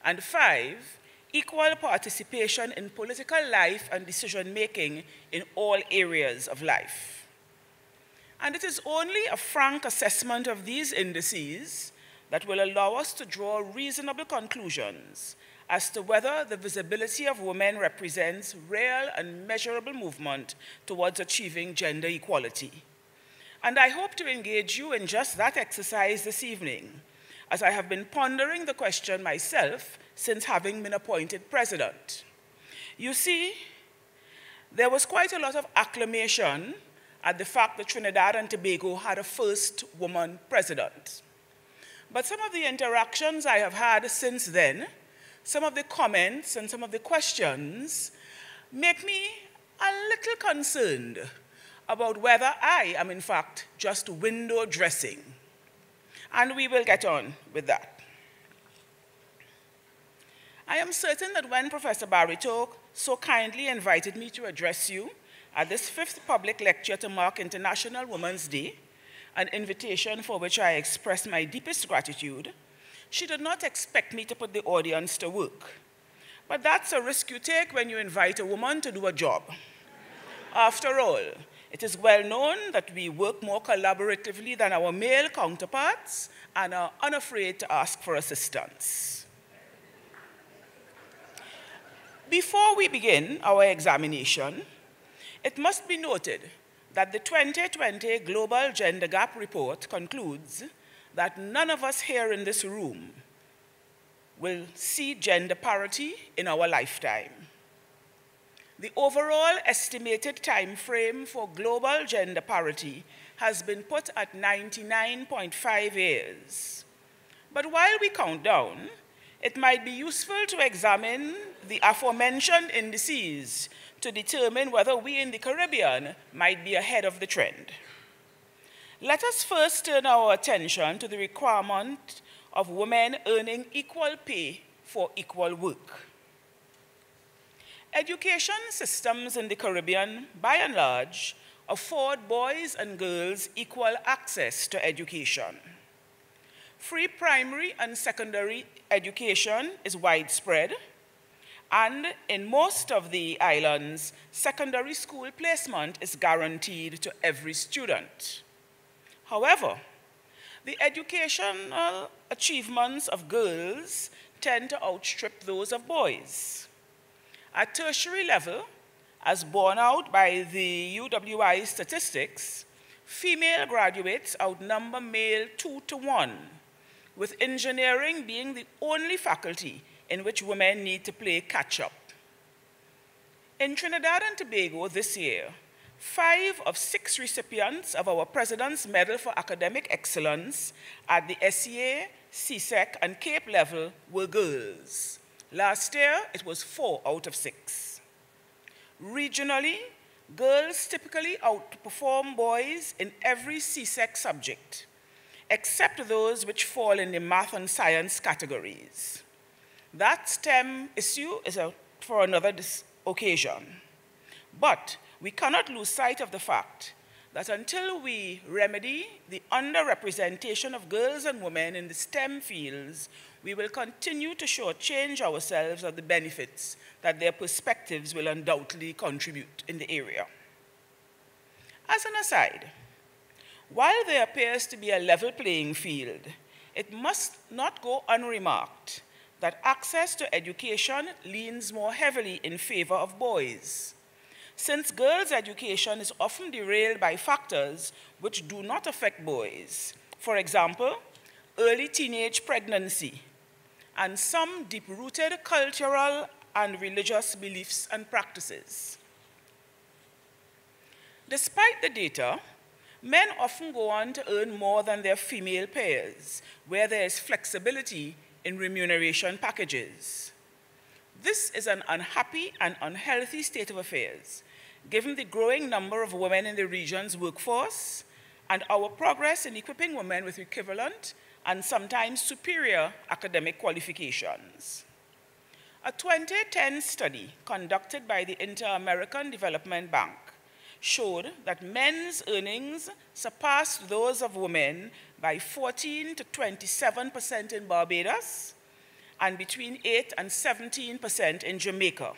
and 5, equal participation in political life and decision-making in all areas of life. And it is only a frank assessment of these indices that will allow us to draw reasonable conclusions as to whether the visibility of women represents real and measurable movement towards achieving gender equality. And I hope to engage you in just that exercise this evening, as I have been pondering the question myself since having been appointed president. You see, there was quite a lot of acclamation at the fact that Trinidad and Tobago had a first woman president. But some of the interactions I have had since then, some of the comments and some of the questions make me a little concerned about whether I am in fact just window dressing. And we will get on with that. I am certain that when Professor Barito so kindly invited me to address you at this 5th public lecture to mark International Women's Day, an invitation for which I express my deepest gratitude, she did not expect me to put the audience to work. But that's a risk you take when you invite a woman to do a job. After all, It is well known that we work more collaboratively than our male counterparts and are unafraid to ask for assistance. Before we begin our examination, it must be noted that the 2020 Global Gender Gap Report concludes that none of us here in this room will see gender parity in our lifetime. The overall estimated time frame for global gender parity has been put at 99.5 years. But while we count down, it might be useful to examine the aforementioned indices to determine whether we in the Caribbean might be ahead of the trend. Let us first turn our attention to the requirement of women earning equal pay for equal work. Education systems in the Caribbean, by and large, afford boys and girls equal access to education. Free primary and secondary education is widespread, and in most of the islands, secondary school placement is guaranteed to every student. However, the educational achievements of girls tend to outstrip those of boys. At tertiary level, as borne out by the UWI statistics, female graduates outnumber male 2 to 1, with engineering being the only faculty in which women need to play catch-up. In Trinidad and Tobago this year, 5 of 6 recipients of our President's Medal for Academic Excellence at the SEA, CSEC, and Cape level were girls. Last year, it was 4 out of 6. Regionally, girls typically outperform boys in every CSEC subject, except those which fall in the math and science categories. That STEM issue is for another occasion. But we cannot lose sight of the fact that until we remedy the underrepresentation of girls and women in the STEM fields, we will continue to shortchange ourselves of the benefits that their perspectives will undoubtedly contribute in the area. As an aside, while there appears to be a level playing field, it must not go unremarked that access to education leans more heavily in favor of boys, since girls' education is often derailed by factors which do not affect boys. For example, early teenage pregnancy, and some deep-rooted cultural and religious beliefs and practices. Despite the data, men often go on to earn more than their female peers, where there is flexibility in remuneration packages. This is an unhappy and unhealthy state of affairs, given the growing number of women in the region's workforce and our progress in equipping women with equivalent and sometimes superior academic qualifications. A 2010 study conducted by the Inter-American Development Bank showed that men's earnings surpassed those of women by 14 to 27% in Barbados and between 8 and 17% in Jamaica.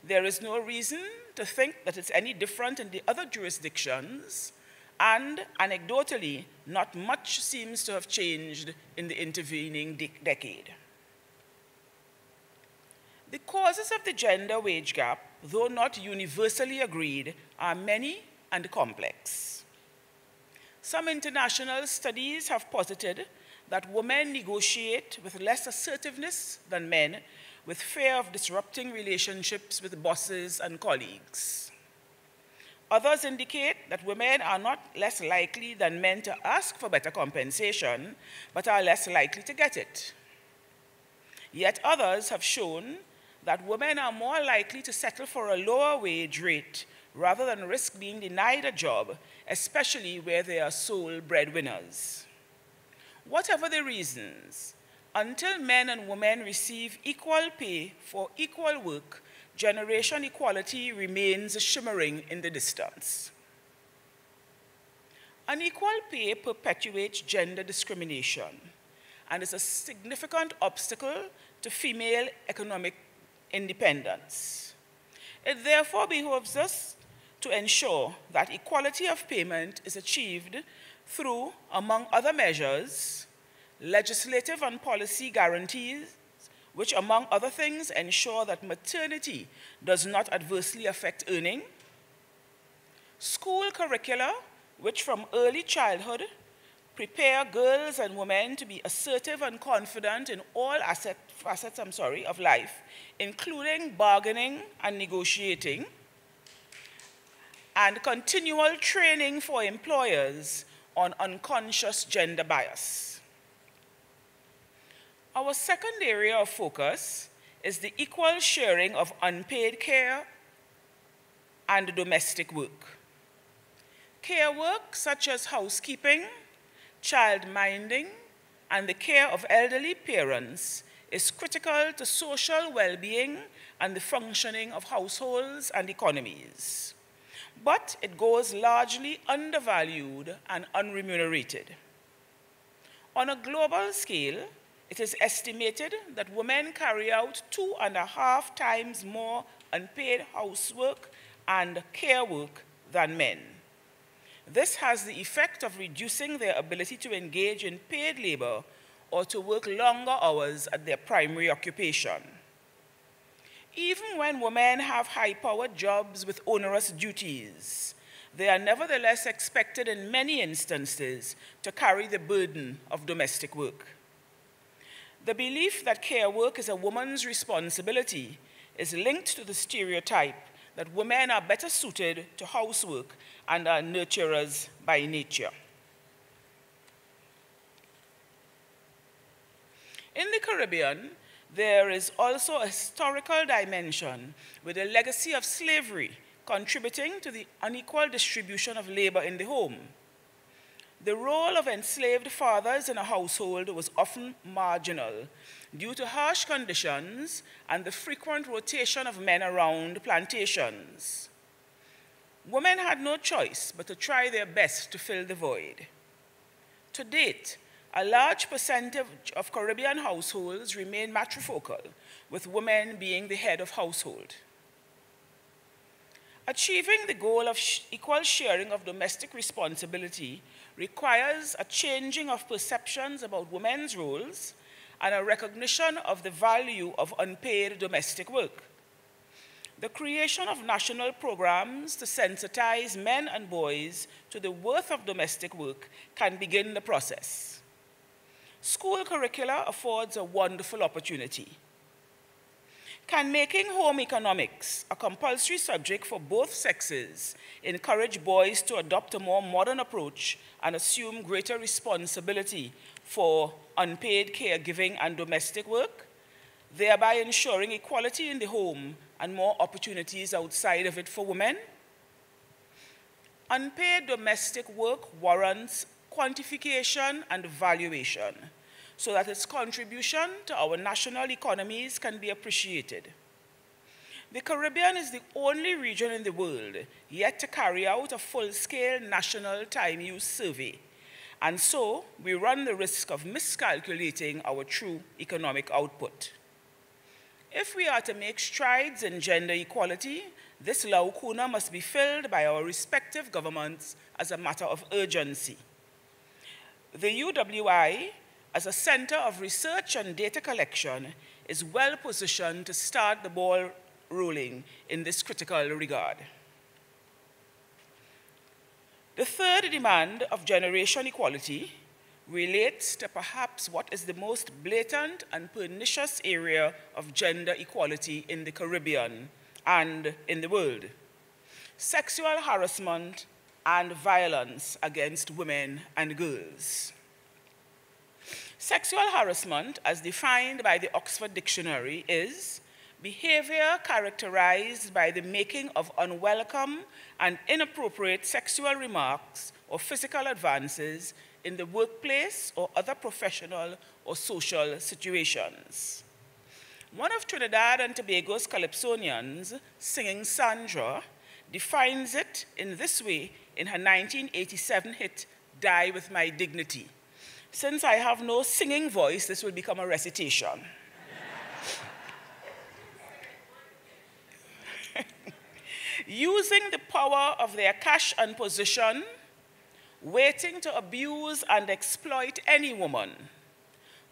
There is no reason to think that it's any different in the other jurisdictions, and anecdotally, not much seems to have changed in the intervening decade. The causes of the gender wage gap, though not universally agreed, are many and complex. Some international studies have posited that women negotiate with less assertiveness than men, with fear of disrupting relationships with bosses and colleagues. Others indicate that women are not less likely than men to ask for better compensation, but are less likely to get it. Yet others have shown that women are more likely to settle for a lower wage rate rather than risk being denied a job, especially where they are sole breadwinners. Whatever the reasons, until men and women receive equal pay for equal work, generation equality remains shimmering in the distance. Unequal pay perpetuates gender discrimination and is a significant obstacle to female economic independence. It therefore behoves us to ensure that equality of payment is achieved through, among other measures, legislative and policy guarantees, which, among other things, ensure that maternity does not adversely affect earning, school curricula, which from early childhood prepare girls and women to be assertive and confident in all facets of life, including bargaining and negotiating, and continual training for employers on unconscious gender bias. Our second area of focus is the equal sharing of unpaid care and domestic work. Care work such as housekeeping, child minding, and the care of elderly parents is critical to social well-being and the functioning of households and economies. But it goes largely undervalued and unremunerated. On a global scale, it is estimated that women carry out 2.5 times more unpaid housework and care work than men. This has the effect of reducing their ability to engage in paid labor or to work longer hours at their primary occupation. Even when women have high-powered jobs with onerous duties, they are nevertheless expected in many instances to carry the burden of domestic work. The belief that care work is a woman's responsibility is linked to the stereotype that women are better suited to housework and are nurturers by nature. In the Caribbean, there is also a historical dimension with a legacy of slavery contributing to the unequal distribution of labor in the home. The role of enslaved fathers in a household was often marginal due to harsh conditions and the frequent rotation of men around plantations. Women had no choice but to try their best to fill the void. To date, a large percentage of Caribbean households remain matrifocal, with women being the head of household. Achieving the goal of equal sharing of domestic responsibility requires a changing of perceptions about women's roles and a recognition of the value of unpaid domestic work. The creation of national programs to sensitize men and boys to the worth of domestic work can begin the process. School curricula affords a wonderful opportunity. Can making home economics a compulsory subject for both sexes encourage boys to adopt a more modern approach and assume greater responsibility for unpaid caregiving and domestic work, thereby ensuring equality in the home and more opportunities outside of it for women? Unpaid domestic work warrants quantification and valuation so that its contribution to our national economies can be appreciated. The Caribbean is the only region in the world yet to carry out a full-scale national time use survey, and so we run the risk of miscalculating our true economic output. If we are to make strides in gender equality, this lacuna must be filled by our respective governments as a matter of urgency. The UWI, as a center of research and data collection, is well positioned to start the ball rolling in this critical regard. The third demand of generation equality relates to perhaps what is the most blatant and pernicious area of gender equality in the Caribbean and in the world: sexual harassment and violence against women and girls. Sexual harassment, as defined by the Oxford Dictionary, is behavior characterized by the making of unwelcome and inappropriate sexual remarks or physical advances in the workplace or other professional or social situations. One of Trinidad and Tobago's calypsonians, singing Sandra, defines it in this way in her 1987 hit, Die With My Dignity. Since I have no singing voice, this will become a recitation. using the power of their cash and position, waiting to abuse and exploit any woman.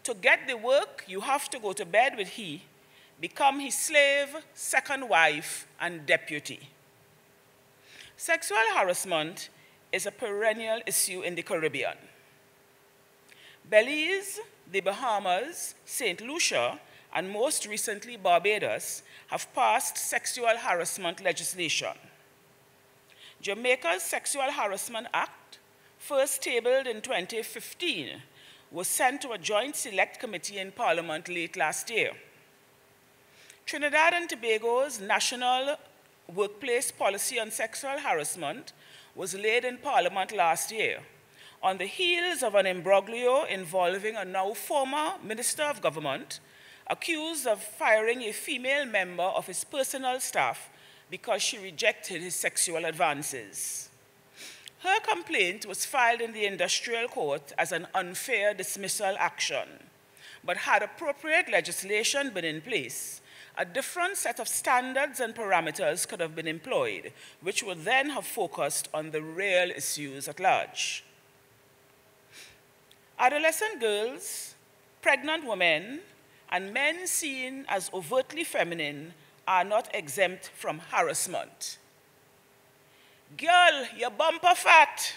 To get the work, you have to go to bed with he, become his slave, second wife, and deputy. Sexual harassment is a perennial issue in the Caribbean. Belize, the Bahamas, St. Lucia, and most recently Barbados have passed sexual harassment legislation. Jamaica's Sexual Harassment Act, first tabled in 2015, was sent to a joint select committee in Parliament late last year. Trinidad and Tobago's National Workplace Policy on Sexual Harassment was laid in Parliament last year, on the heels of an imbroglio involving a now former Minister of Government accused of firing a female member of his personal staff because she rejected his sexual advances. Her complaint was filed in the Industrial Court as an unfair dismissal action, but had appropriate legislation been in place, a different set of standards and parameters could have been employed, which would then have focused on the real issues at large. Adolescent girls, pregnant women, and men seen as overtly feminine are not exempt from harassment. Girl, your bumper fat.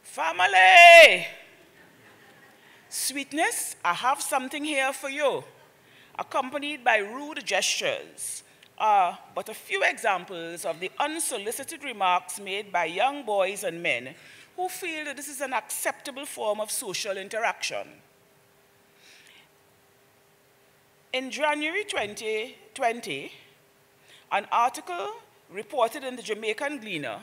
Family. Sweetness, I have something here for you, accompanied by rude gestures, are but a few examples of the unsolicited remarks made by young boys and men who feel that this is an acceptable form of social interaction. In January 2020, an article reported in the Jamaican Gleaner,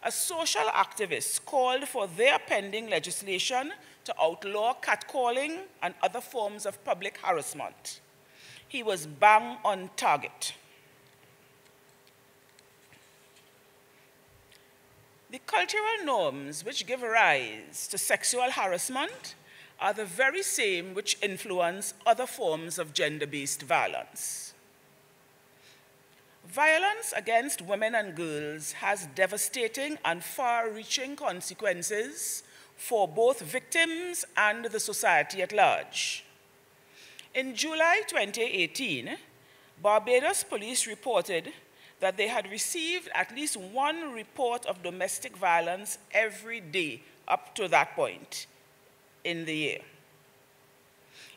a social activist called for their pending legislation to outlaw catcalling and other forms of public harassment. He was bang on target. The cultural norms which give rise to sexual harassment are the very same which influence other forms of gender-based violence. Violence against women and girls has devastating and far-reaching consequences for both victims and the society at large. In July 2018, Barbados police reported that they had received at least one report of domestic violence every day up to that point in the year.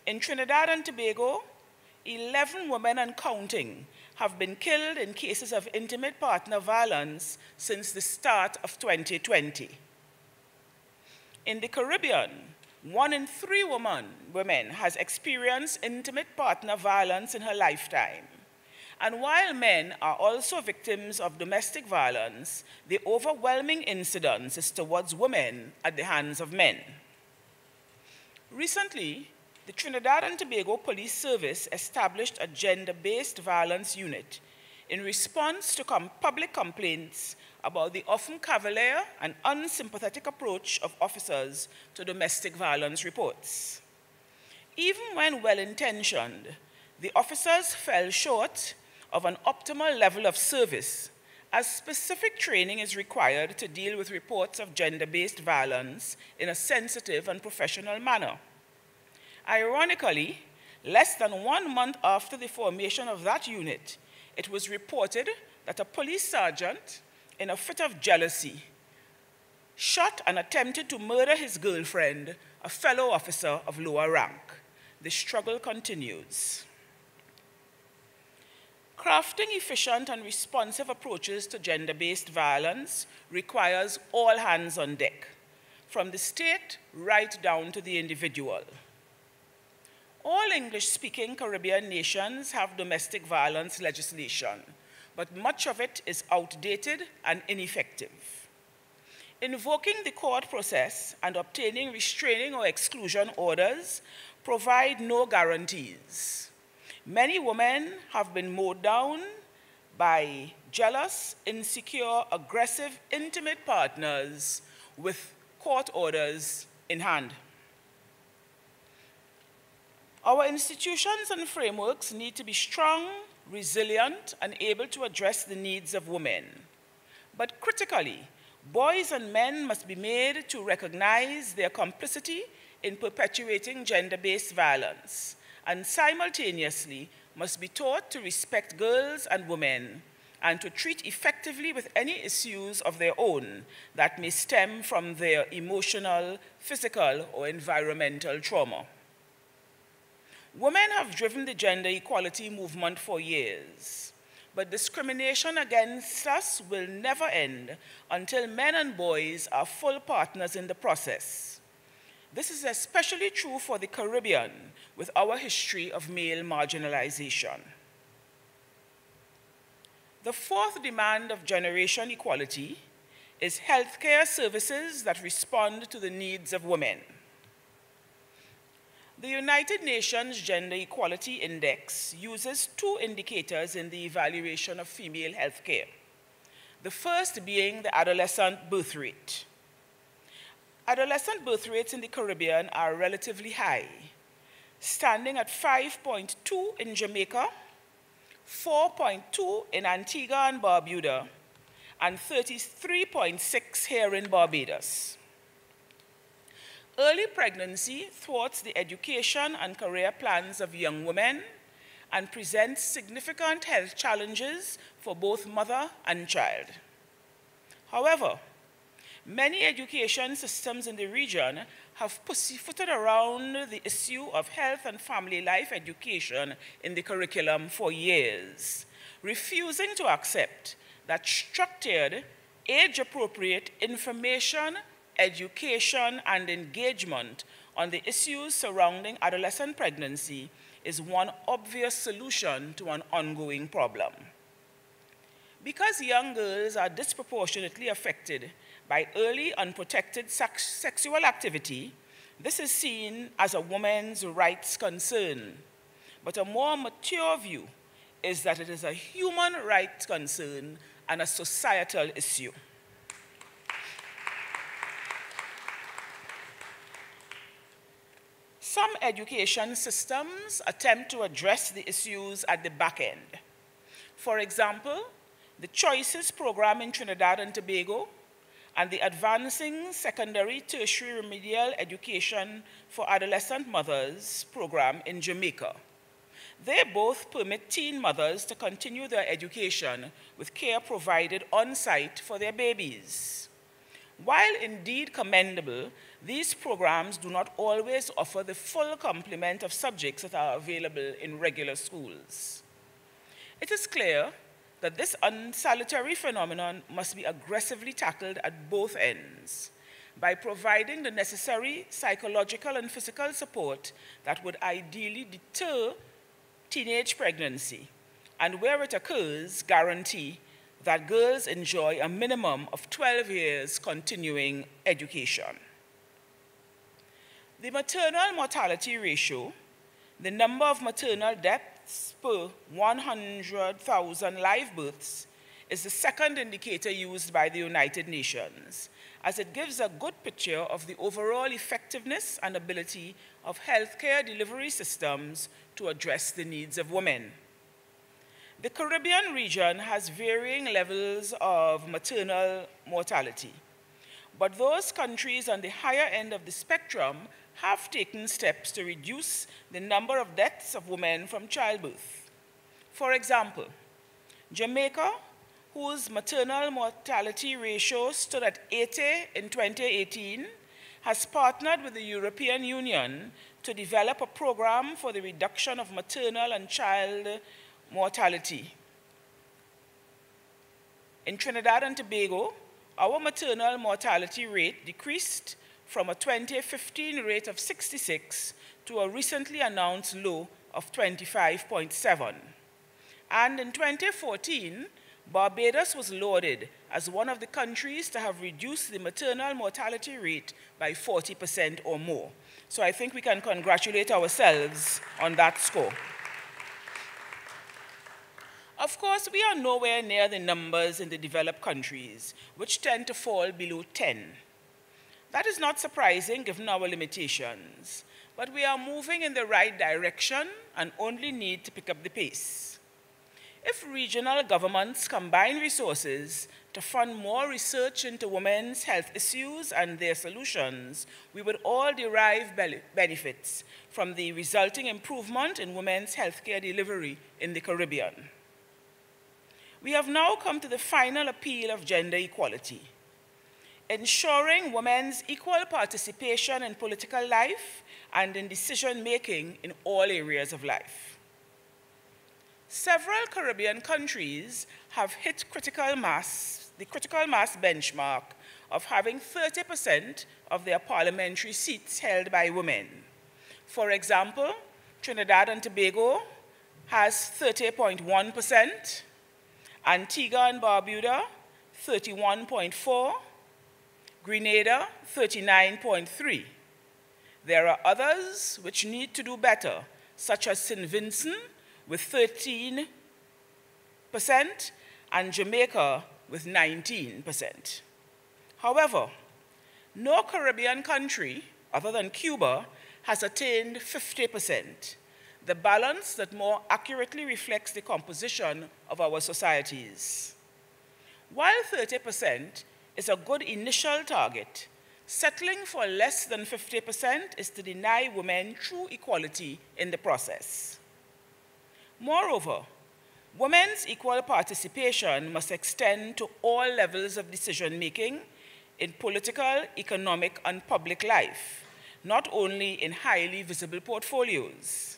In Trinidad and Tobago, 11 women and counting have been killed in cases of intimate partner violence since the start of 2020. In the Caribbean, 1 in 3 women has experienced intimate partner violence in her lifetime. And while men are also victims of domestic violence, the overwhelming incidence is towards women at the hands of men. Recently, the Trinidad and Tobago Police Service established a gender-based violence unit in response to public complaints about the often cavalier and unsympathetic approach of officers to domestic violence reports. Even when well-intentioned, the officers fell short of an optimal level of service, as specific training is required to deal with reports of gender-based violence in a sensitive and professional manner. Ironically, less than 1 month after the formation of that unit, it was reported that a police sergeant, in a fit of jealousy, shot and attempted to murder his girlfriend, a fellow officer of lower rank. The struggle continues. Crafting efficient and responsive approaches to gender-based violence requires all hands on deck, from the state right down to the individual. All English-speaking Caribbean nations have domestic violence legislation, but much of it is outdated and ineffective. Invoking the court process and obtaining restraining or exclusion orders provide no guarantees. Many women have been mowed down by jealous, insecure, aggressive, intimate partners with court orders in hand. Our institutions and frameworks need to be strong, resilient, and able to address the needs of women. But critically, boys and men must be made to recognize their complicity in perpetuating gender-based violence, and simultaneously must be taught to respect girls and women and to treat effectively with any issues of their own that may stem from their emotional, physical, or environmental trauma. Women have driven the gender equality movement for years, but discrimination against us will never end until men and boys are full partners in the process. This is especially true for the Caribbean, with our history of male marginalization. The fourth demand of generation equality is healthcare services that respond to the needs of women. The United Nations Gender Equality Index uses two indicators in the evaluation of female healthcare. The first being the adolescent birth rate. Adolescent birth rates in the Caribbean are relatively high, standing at 5.2 in Jamaica, 4.2 in Antigua and Barbuda, and 33.6 here in Barbados. Early pregnancy thwarts the education and career plans of young women and presents significant health challenges for both mother and child. However, many education systems in the region have pussyfooted around the issue of health and family life education in the curriculum for years, refusing to accept that structured, age-appropriate information, education, and engagement on the issues surrounding adolescent pregnancy is one obvious solution to an ongoing problem. Because young girls are disproportionately affected by early unprotected sexual activity, this is seen as a woman's rights concern. But a more mature view is that it is a human rights concern and a societal issue. Some education systems attempt to address the issues at the back end. For example, the Choices program in Trinidad and Tobago and the Advancing Secondary Tertiary Remedial Education for Adolescent Mothers program in Jamaica. They both permit teen mothers to continue their education with care provided on-site for their babies. While indeed commendable, these programs do not always offer the full complement of subjects that are available in regular schools. It is clear that this unsalutary phenomenon must be aggressively tackled at both ends by providing the necessary psychological and physical support that would ideally deter teenage pregnancy, and where it occurs, guarantee that girls enjoy a minimum of 12 years continuing education. The maternal mortality ratio, the number of maternal deaths per 100,000 live births, is the second indicator used by the United Nations, as it gives a good picture of the overall effectiveness and ability of healthcare delivery systems to address the needs of women. The Caribbean region has varying levels of maternal mortality, but those countries on the higher end of the spectrum have taken steps to reduce the number of deaths of women from childbirth. For example, Jamaica, whose maternal mortality ratio stood at 80 in 2018, has partnered with the European Union to develop a program for the reduction of maternal and child mortality. In Trinidad and Tobago, our maternal mortality rate decreased from a 2015 rate of 66 to a recently announced low of 25.7. And in 2014, Barbados was lauded as one of the countries to have reduced the maternal mortality rate by 40% or more. So I think we can congratulate ourselves on that score. Of course, we are nowhere near the numbers in the developed countries, which tend to fall below 10. That is not surprising given our limitations, but we are moving in the right direction and only need to pick up the pace. If regional governments combine resources to fund more research into women's health issues and their solutions, we would all derive benefits from the resulting improvement in women's healthcare delivery in the Caribbean. We have now come to the final appeal of gender equality. Ensuring women's equal participation in political life and in decision-making in all areas of life. Several Caribbean countries have hit the critical mass benchmark of having 30% of their parliamentary seats held by women. For example, Trinidad and Tobago has 30.1%, Antigua and Barbuda, 31.4%, Grenada, 39.3%. There are others which need to do better, such as St. Vincent with 13% and Jamaica with 19%. However, no Caribbean country, other than Cuba, has attained 50%, the balance that more accurately reflects the composition of our societies. While 30% is a good initial target, settling for less than 50% is to deny women true equality in the process. Moreover, women's equal participation must extend to all levels of decision-making in political, economic, and public life, not only in highly visible portfolios.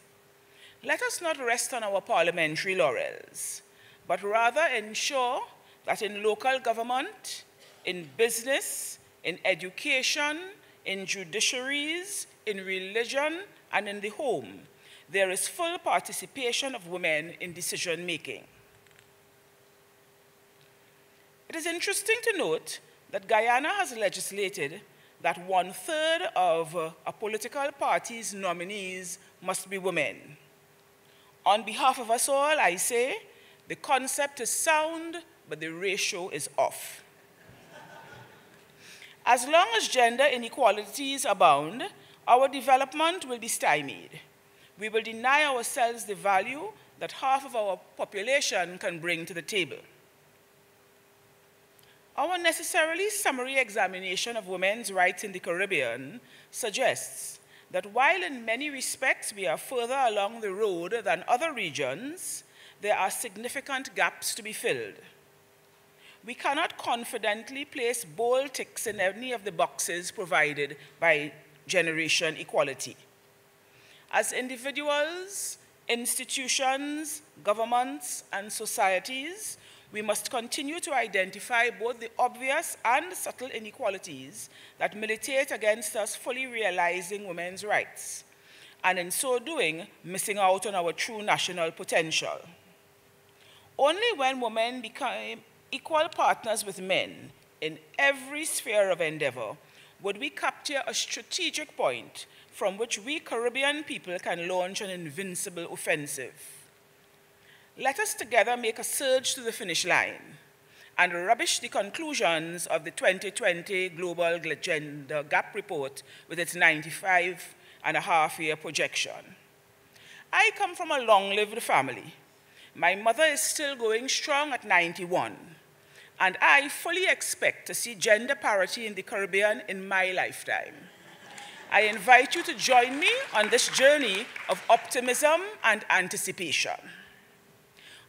Let us not rest on our parliamentary laurels, but rather ensure that in local government, in business, in education, in judiciaries, in religion, and in the home, there is full participation of women in decision-making. It is interesting to note that Guyana has legislated that 1/3 of a political party's nominees must be women. On behalf of us all, I say, the concept is sound, but the ratio is off. As long as gender inequalities abound, our development will be stymied. We will deny ourselves the value that half of our population can bring to the table. Our necessarily summary examination of women's rights in the Caribbean suggests that while in many respects we are further along the road than other regions, there are significant gaps to be filled. We cannot confidently place bold ticks in any of the boxes provided by generation equality. As individuals, institutions, governments, and societies, we must continue to identify both the obvious and subtle inequalities that militate against us fully realizing women's rights, and in so doing, missing out on our true national potential. Only when women become equal partners with men in every sphere of endeavor would we capture a strategic point from which we Caribbean people can launch an invincible offensive. Let us together make a surge to the finish line and rubbish the conclusions of the 2020 Global Gender Gap Report with its 95.5-year projection. I come from a long-lived family. My mother is still going strong at 91, and I fully expect to see gender parity in the Caribbean in my lifetime. I invite you to join me on this journey of optimism and anticipation.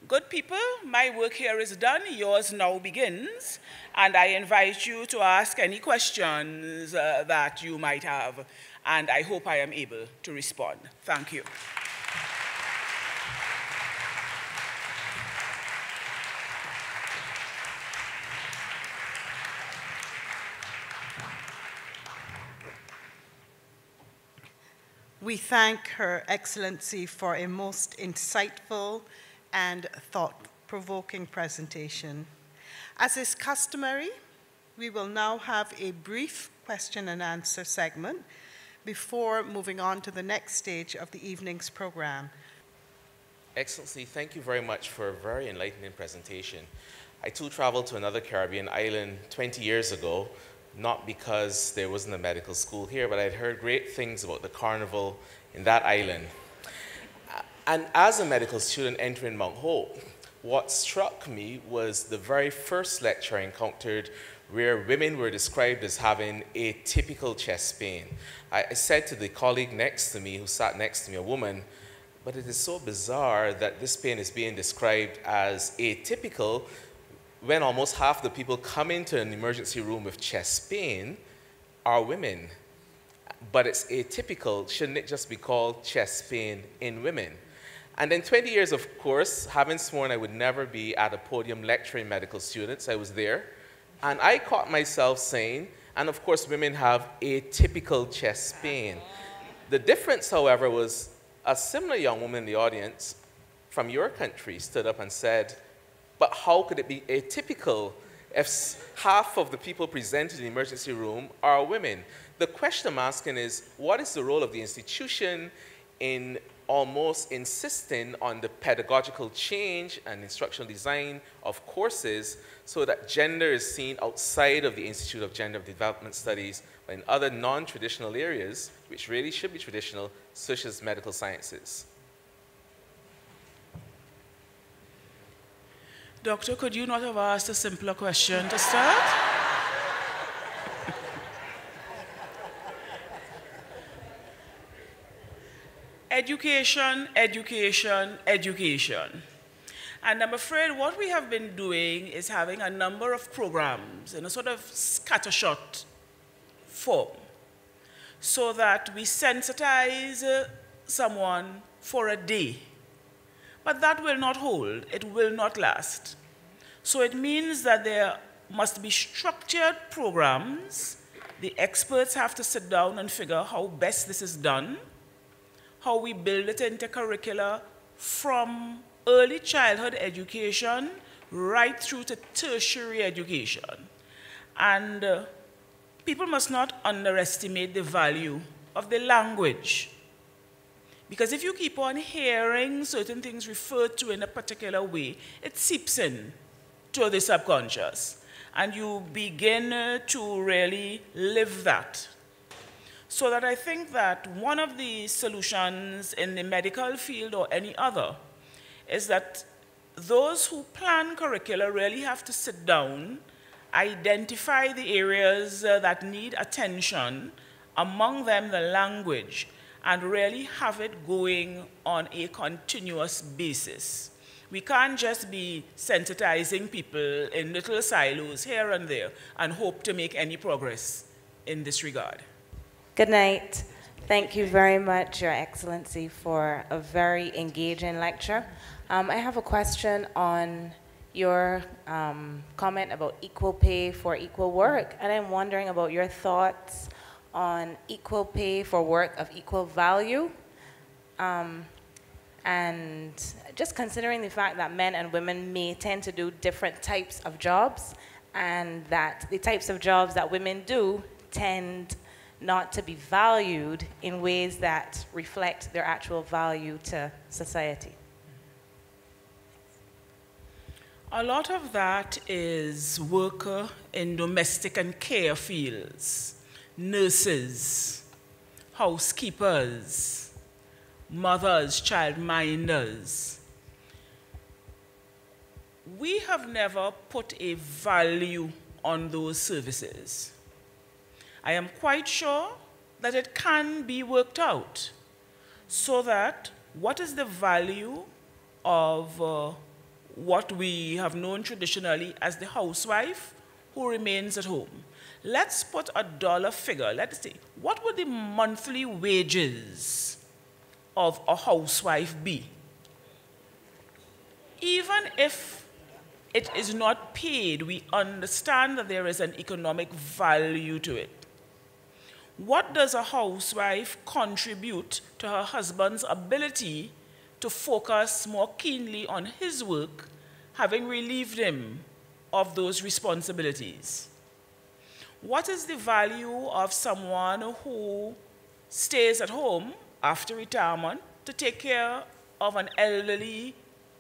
Good people, my work here is done, yours now begins, and I invite you to ask any questions that you might have, and I hope I am able to respond. Thank you. We thank Her Excellency for a most insightful and thought-provoking presentation. As is customary, we will now have a brief question and answer segment before moving on to the next stage of the evening's program. Excellency, thank you very much for a very enlightening presentation. I too traveled to another Caribbean island 20 years ago, not because there wasn't a medical school here, but I'd heard great things about the carnival in that island. And as a medical student entering Mount Hope, what struck me was the very first lecture I encountered where women were described as having atypical chest pain. I said to the colleague next to me, who sat next to me, a woman, but it is so bizarre that this pain is being described as atypical when almost half the people come into an emergency room with chest pain are women. But it's atypical, shouldn't it just be called chest pain in women? And then 20 years, of course, having sworn I would never be at a podium lecturing medical students, I was there. And I caught myself saying, and of course women have atypical chest pain. The difference, however, was a similar young woman in the audience from your country stood up and said, but how could it be atypical if half of the people presented in the emergency room are women? The question I'm asking is, what is the role of the institution in almost insisting on the pedagogical change and instructional design of courses so that gender is seen outside of the Institute of Gender Development Studies, but in other non-traditional areas, which really should be traditional, such as medical sciences? Doctor, could you not have asked a simpler question to start? Education, education, education. And I'm afraid what we have been doing is having a number of programs in a sort of scattershot form so that we sensitize someone for a day. But that will not hold, it will not last. So it means that there must be structured programs. The experts have to sit down and figure how best this is done, how we build it into curricula from early childhood education right through to tertiary education. And people must not underestimate the value of the language. Because if you keep on hearing certain things referred to in a particular way, it seeps in to the subconscious. And you begin to really live that. So that I think that one of the solutions in the medical field or any other is that those who plan curricula really have to sit down, identify the areas that need attention, among them the language, and really have it going on a continuous basis. We can't just be sensitizing people in little silos here and there and hope to make any progress in this regard. Good night. Thank you very much, Your Excellency, for a very engaging lecture. I have a question on your comment about equal pay for equal work, and I'm wondering about your thoughts on equal pay for work of equal value, and just considering the fact that men and women may tend to do different types of jobs, and that the types of jobs that women do tend not to be valued in ways that reflect their actual value to society. A lot of that is work in domestic and care fields, nurses, housekeepers, mothers, childminders. We have never put a value on those services. I am quite sure that it can be worked out so that what is the value of what we have known traditionally as the housewife who remains at home. Let's put a dollar figure. Let's see, what would the monthly wages of a housewife be? Even if it is not paid, we understand that there is an economic value to it. What does a housewife contribute to her husband's ability to focus more keenly on his work, having relieved him of those responsibilities? What is the value of someone who stays at home after retirement to take care of an elderly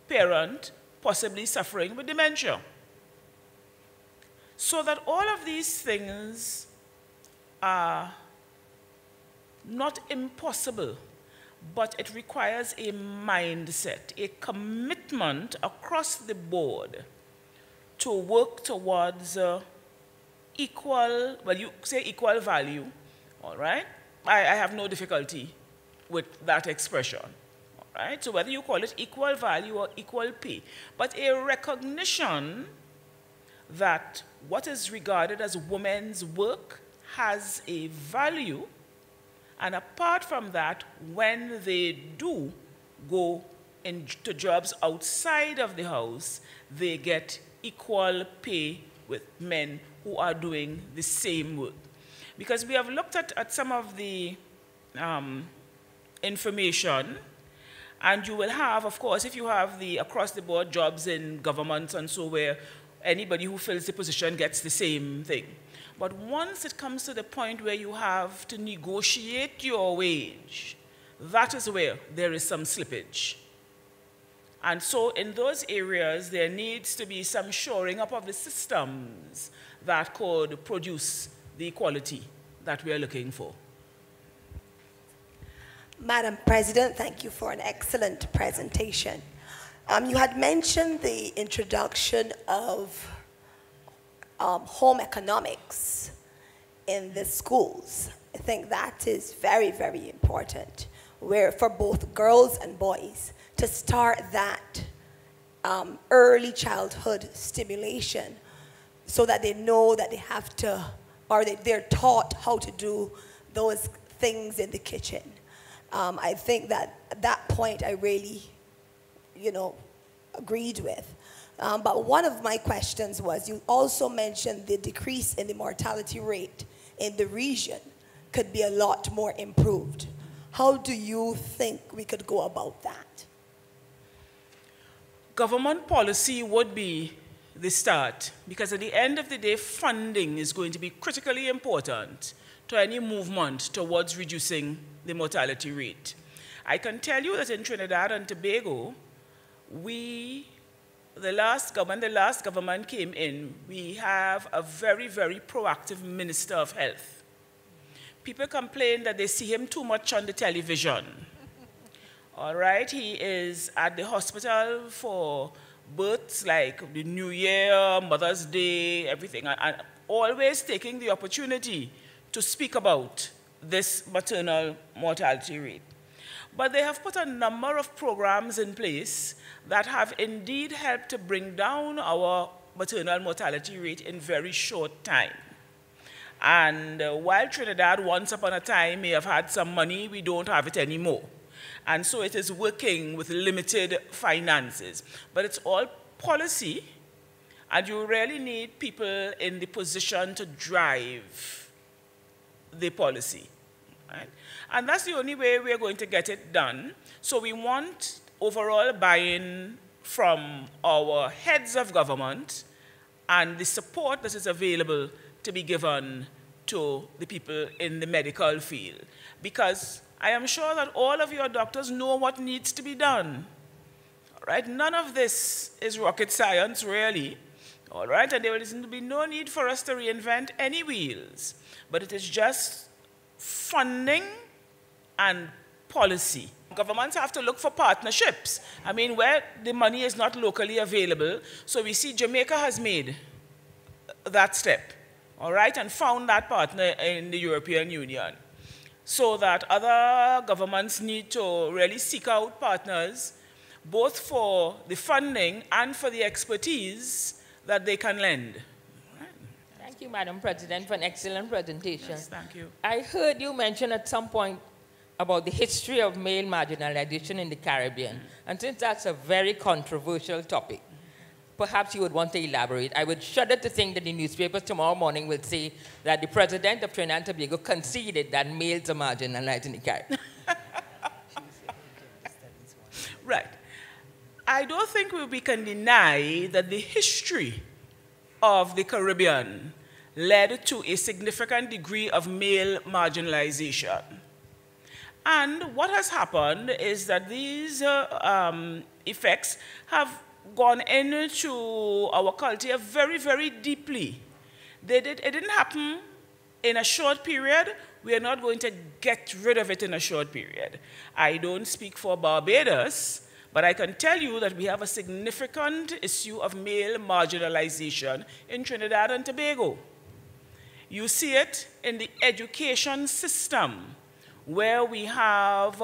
parent, possibly suffering with dementia? So that all of these things are not impossible, but it requires a mindset, a commitment across the board to work towards equal, well, you say equal value, all right? I have no difficulty with that expression, all right? So whether you call it equal value or equal pay, but a recognition that what is regarded as women's work has a value, and apart from that, when they do go into jobs outside of the house, they get equal pay with men who are doing the same work. Because we have looked at some of the information, and you will have, of course, if you have the across-the-board jobs in government and so where anybody who fills the position gets the same thing. But once it comes to the point where you have to negotiate your wage, that is where there is some slippage. And so in those areas, there needs to be some shoring up of the systems that could produce the equality that we are looking for. Madam President, thank you for an excellent presentation. You had mentioned the introduction of home economics in the schools. I think that is very, very important, where for both girls and boys to start that early childhood stimulation so that they know that they have to, or they're taught how to do those things in the kitchen. I think that at that point I really, agreed with. But one of my questions was, you also mentioned the decrease in the mortality rate in the region could be a lot more improved. How do you think we could go about that? Government policy would be the start, because at the end of the day, funding is going to be critically important to any movement towards reducing the mortality rate. I can tell you that in Trinidad and Tobago, when the last government came in, we have a very, very proactive Minister of Health. People complain that they see him too much on the television. All right, he is at the hospital for births like the New Year, Mother's Day, everything, and always taking the opportunity to speak about this maternal mortality rate. But they have put a number of programs in place that have indeed helped to bring down our maternal mortality rate in very short time. And while Trinidad once upon a time may have had some money, we don't have it anymore. And so it is working with limited finances. But it's all policy, and you really need people in the position to drive the policy. Right? And that's the only way we're going to get it done. So we want overall buy-in from our heads of government and the support that is available to be given to the people in the medical field. Because I am sure that all of your doctors know what needs to be done. All right? None of this is rocket science, really. All right? And there will be no need for us to reinvent any wheels. But it is just funding and policy. Governments have to look for partnerships. I mean, where the money is not locally available. So we see Jamaica has made that step, all right, and found that partner in the European Union. So that other governments need to really seek out partners, both for the funding and for the expertise that they can lend. Thank you, Madam President, for an excellent presentation. Yes, thank you. I heard you mention at some point about the history of male marginalization in the Caribbean. And since that's a very controversial topic, perhaps you would want to elaborate. I would shudder to think that the newspapers tomorrow morning will say that the president of Trinidad and Tobago conceded that males are marginalized in the Caribbean. Right. I don't think we can deny that the history of the Caribbean led to a significant degree of male marginalization. And what has happened is that these effects have gone into our culture very, very deeply. It didn't happen in a short period. We are not going to get rid of it in a short period. I don't speak for Barbados, but I can tell you that we have a significant issue of male marginalization in Trinidad and Tobago. You see it in the education system, where we have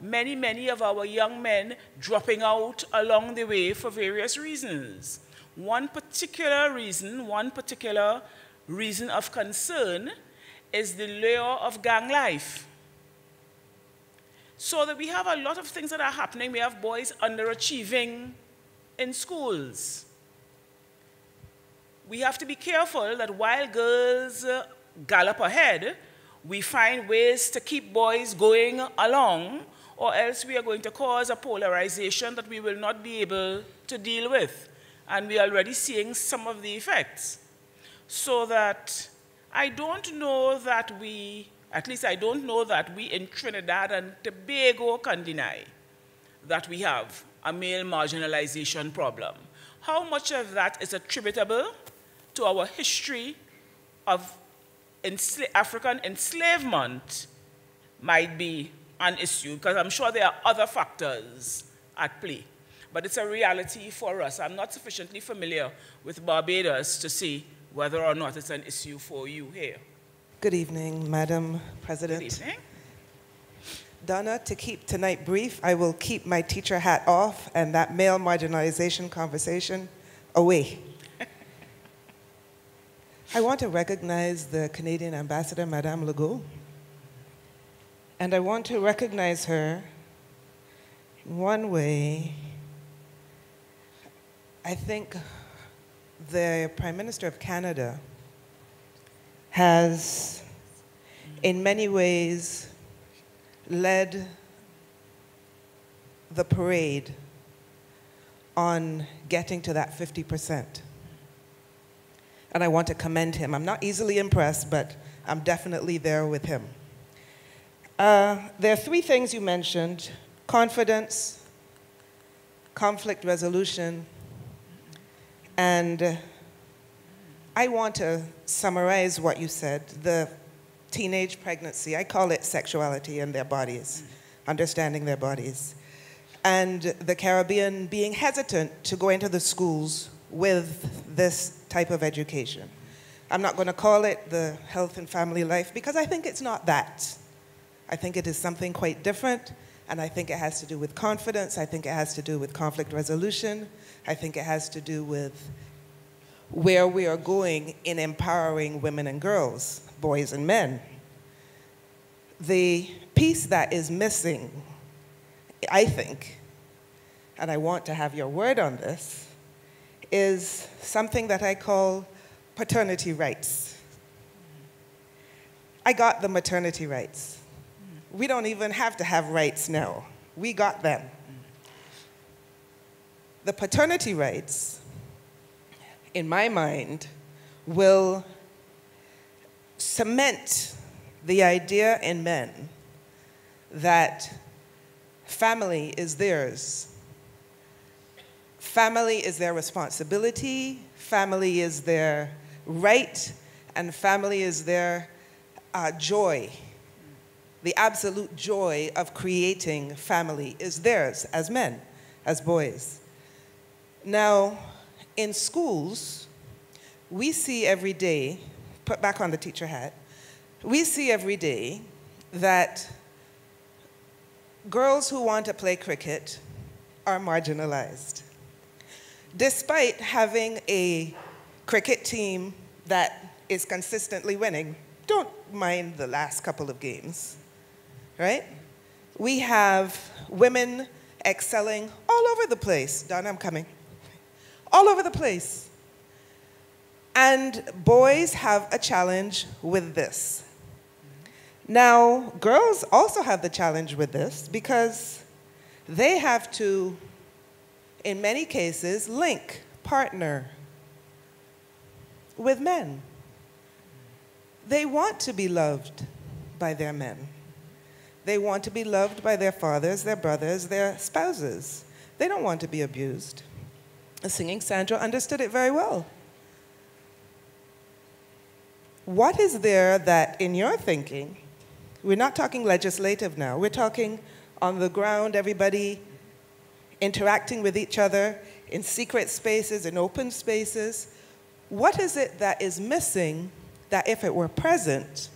many of our young men dropping out along the way for various reasons. One particular reason of concern is the lure of gang life. So that we have a lot of things that are happening. We have boys underachieving in schools. We have to be careful that while girls gallop ahead, we find ways to keep boys going along, or else we are going to cause a polarization that we will not be able to deal with. And we are already seeing some of the effects. So that I don't know that we, at least I don't know that we in Trinidad and Tobago can deny that we have a male marginalization problem. How much of that is attributable to our history of African enslavement might be an issue, because I'm sure there are other factors at play. But it's a reality for us. I'm not sufficiently familiar with Barbados to see whether or not it's an issue for you here. Good evening, Madam President. Good evening. Donna, to keep tonight brief, I will keep my teacher hat off and that male marginalization conversation away. I want to recognize the Canadian Ambassador, Madame Legault, and I want to recognize her in one way. I think the Prime Minister of Canada has, in many ways, led the parade on getting to that 50%. And I want to commend him. I'm not easily impressed, but I'm definitely there with him. There are three things you mentioned: confidence, conflict resolution, and I want to summarize what you said. The teenage pregnancy, I call it sexuality in their bodies, understanding their bodies. And the Caribbean being hesitant to go into the schools with this type of education. I'm not going to call it the health and family life, because I think it's not that. I think it is something quite different, and I think it has to do with confidence. I think it has to do with conflict resolution. I think it has to do with where we are going in empowering women and girls, boys and men. The piece that is missing, I think, and I want to have your word on this, is something that I call paternity rights. I got the maternity rights. We don't even have to have rights now. We got them. The paternity rights, in my mind, will cement the idea in men that family is theirs. Family is their responsibility, family is their right, and family is their joy. The absolute joy of creating family is theirs as men, as boys. Now, in schools, we see every day, put back on the teacher hat, we see every day that girls who want to play cricket are marginalized. Despite having a cricket team that is consistently winning, don't mind the last couple of games, right? We have women excelling all over the place. Donna, I'm coming. All over the place. And boys have a challenge with this. Now, girls also have the challenge with this because they have to, in many cases, link, partner with men. They want to be loved by their men. They want to be loved by their fathers, their brothers, their spouses. They don't want to be abused. The singing Sandra understood it very well. what is there that, in your thinking, we're not talking legislative now, we're talking on the ground, everybody interacting with each other in secret spaces, in open spaces. What is it that is missing that, if it were present,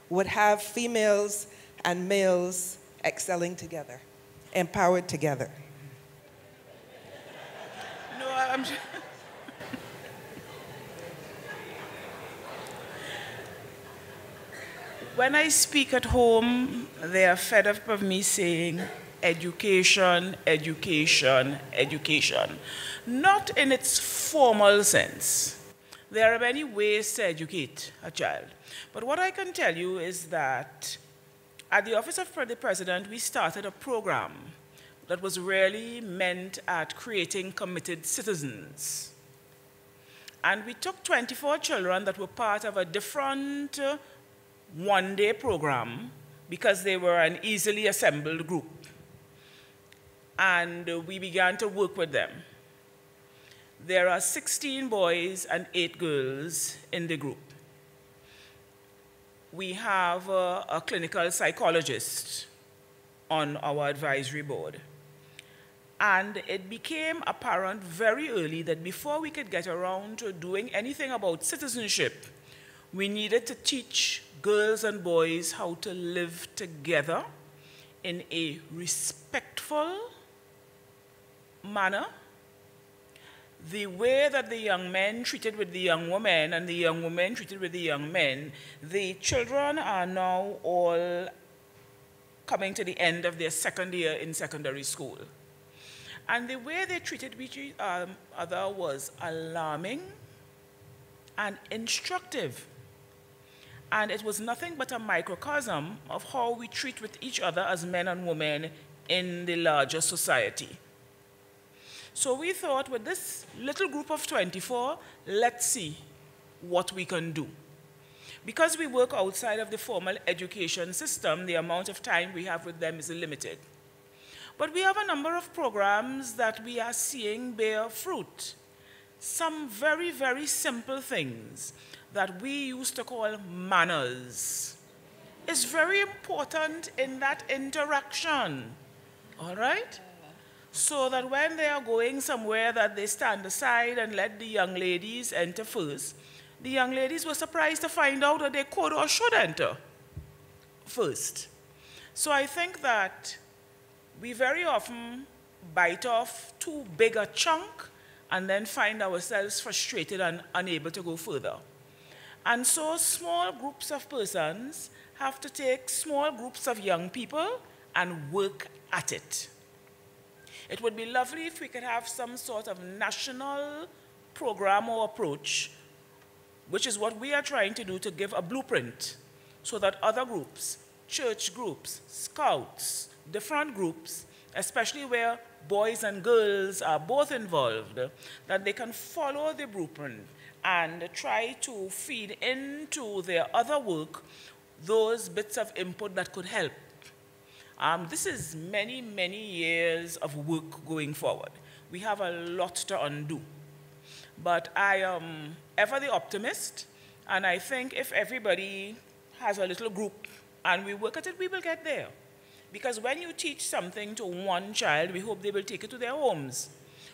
would have females and males excelling together, empowered together? No, I'm When I speak at home, they are fed up of me saying education, education, education. Not in its formal sense. There are many ways to educate a child. But what I can tell you is that at the Office of the President, we started a program that was really meant at creating committed citizens. And we took 24 children that were part of a different one-day program because they were an easily assembled group. And we began to work with them. There are 16 boys and 8 girls in the group. We have a clinical psychologist on our advisory board. And it became apparent very early that before we could get around to doing anything about citizenship, we needed to teach girls and boys how to live together in a respectful manner. The way that the young men treated with the young women and the young women treated with the young men, the children are now all coming to the end of their second year in secondary school. And the way they treated each other was alarming and instructive. And it was nothing but a microcosm of how we treat with each other as men and women in the larger society. So we thought, with this little group of 24, let's see what we can do. Because we work outside of the formal education system, the amount of time we have with them is limited. But we have a number of programs that we are seeing bear fruit. Some very, very simple things that we used to call manners. It's very important in that interaction, all right? So that when they are going somewhere that they stand aside and let the young ladies enter first, the young ladies were surprised to find out that they could or should enter first. So I think that we very often bite off too big a chunk and then find ourselves frustrated and unable to go further. And so small groups of persons have to take small groups of young people and work at it. It would be lovely if we could have some sort of national program or approach, which is what we are trying to do, to give a blueprint so that other groups, church groups, scouts, different groups, especially where boys and girls are both involved, that they can follow the blueprint and try to feed into their other work those bits of input that could help. This is many, many years of work going forward. We have a lot to undo. But I am ever the optimist, and I think if everybody has a little group and we work at it, we will get there. Because when you teach something to one child, we hope they will take it to their homes.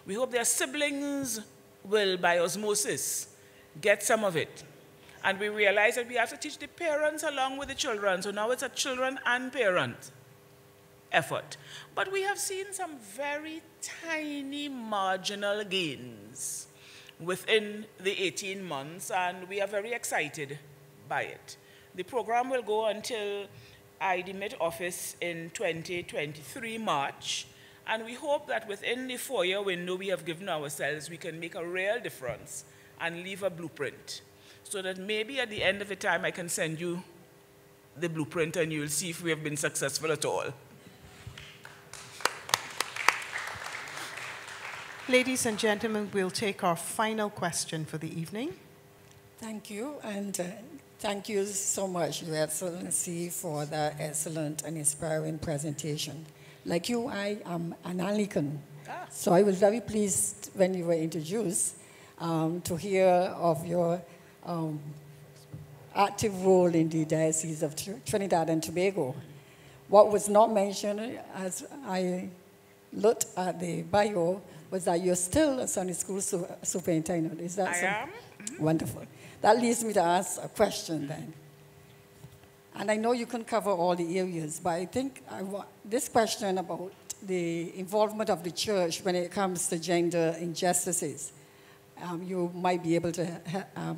We hope their siblings will, by osmosis, get some of it. And we realize that we have to teach the parents along with the children. So now it's a children and parent effort. But we have seen some very tiny marginal gains within the 18 months, and we are very excited by it. The program will go until I demit office in 2023 March, and we hope that within the 4-year window we have given ourselves, we can make a real difference and leave a blueprint, so that maybe at the end of the time I can send you the blueprint and you'll see if we have been successful at all. Ladies and gentlemen, we'll take our final question for the evening. Thank you, and thank you so much, Your Excellency, for that excellent and inspiring presentation. Like you, I am an Anglican, so I was very pleased when you were introduced to hear of your active role in the Diocese of Trinidad and Tobago. What was not mentioned as I looked at the bio was that you're still a Sunday school superintendent. Is that so? I am. Wonderful. That leads me to ask a question then. And I know you can cover all the areas, but I think this question about the involvement of the church when it comes to gender injustices, you might be able to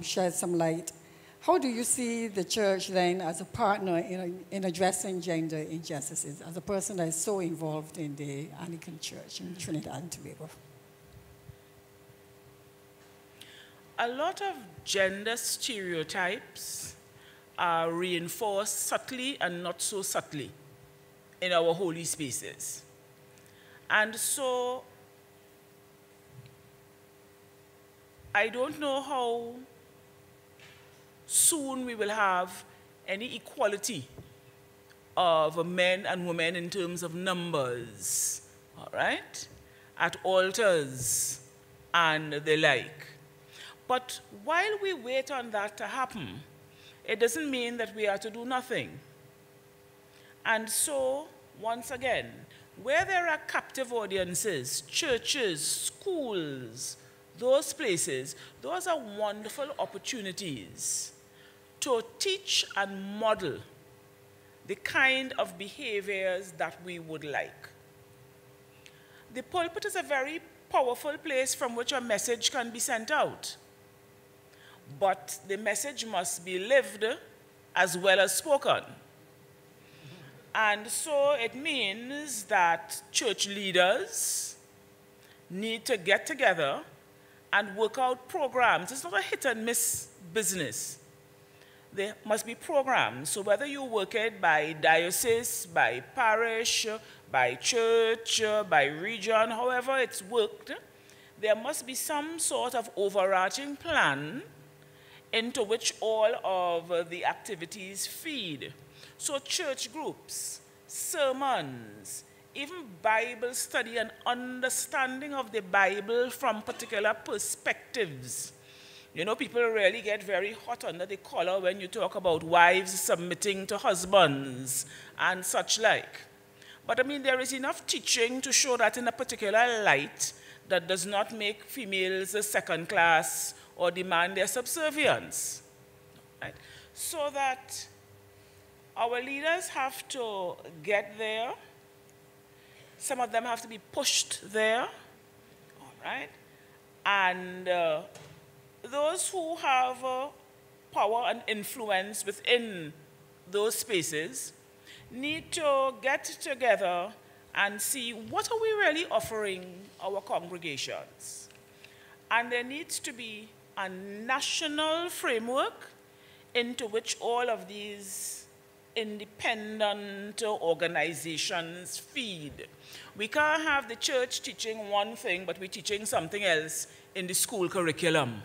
shed some light. How do you see the church then as a partner in addressing gender injustices, as a person that is so involved in the Anglican Church in Trinidad and Tobago? A lot of gender stereotypes are reinforced subtly and not so subtly in our holy spaces. And so I don't know how soon we will have any equality of men and women in terms of numbers, all right, at altars and the like. But while we wait on that to happen, it doesn't mean that we are to do nothing. And so, once again, where there are captive audiences, churches, schools, those places, those are wonderful opportunities to teach and model the kind of behaviors that we would like. The pulpit is a very powerful place from which a message can be sent out. But the message must be lived as well as spoken. And so it means that church leaders need to get together and work out programs. It's not a hit and miss business. There must be programs. So whether you work it by diocese, by parish, by church, by region, however it's worked, there must be some sort of overarching plan into which all of the activities feed. So church groups, sermons, even Bible study and understanding of the Bible from particular perspectives. You know, people really get very hot under the collar when you talk about wives submitting to husbands and such like. But I mean, there is enough teaching to show that in a particular light that does not make females a second class or demand their subservience. Right? So that our leaders have to get there. Some of them have to be pushed there. All right? And those who have power and influence within those spaces need to get together and see what are we really offering our congregations. And there needs to be a national framework into which all of these independent organizations feed. We can't have the church teaching one thing, but we're teaching something else in the school curriculum.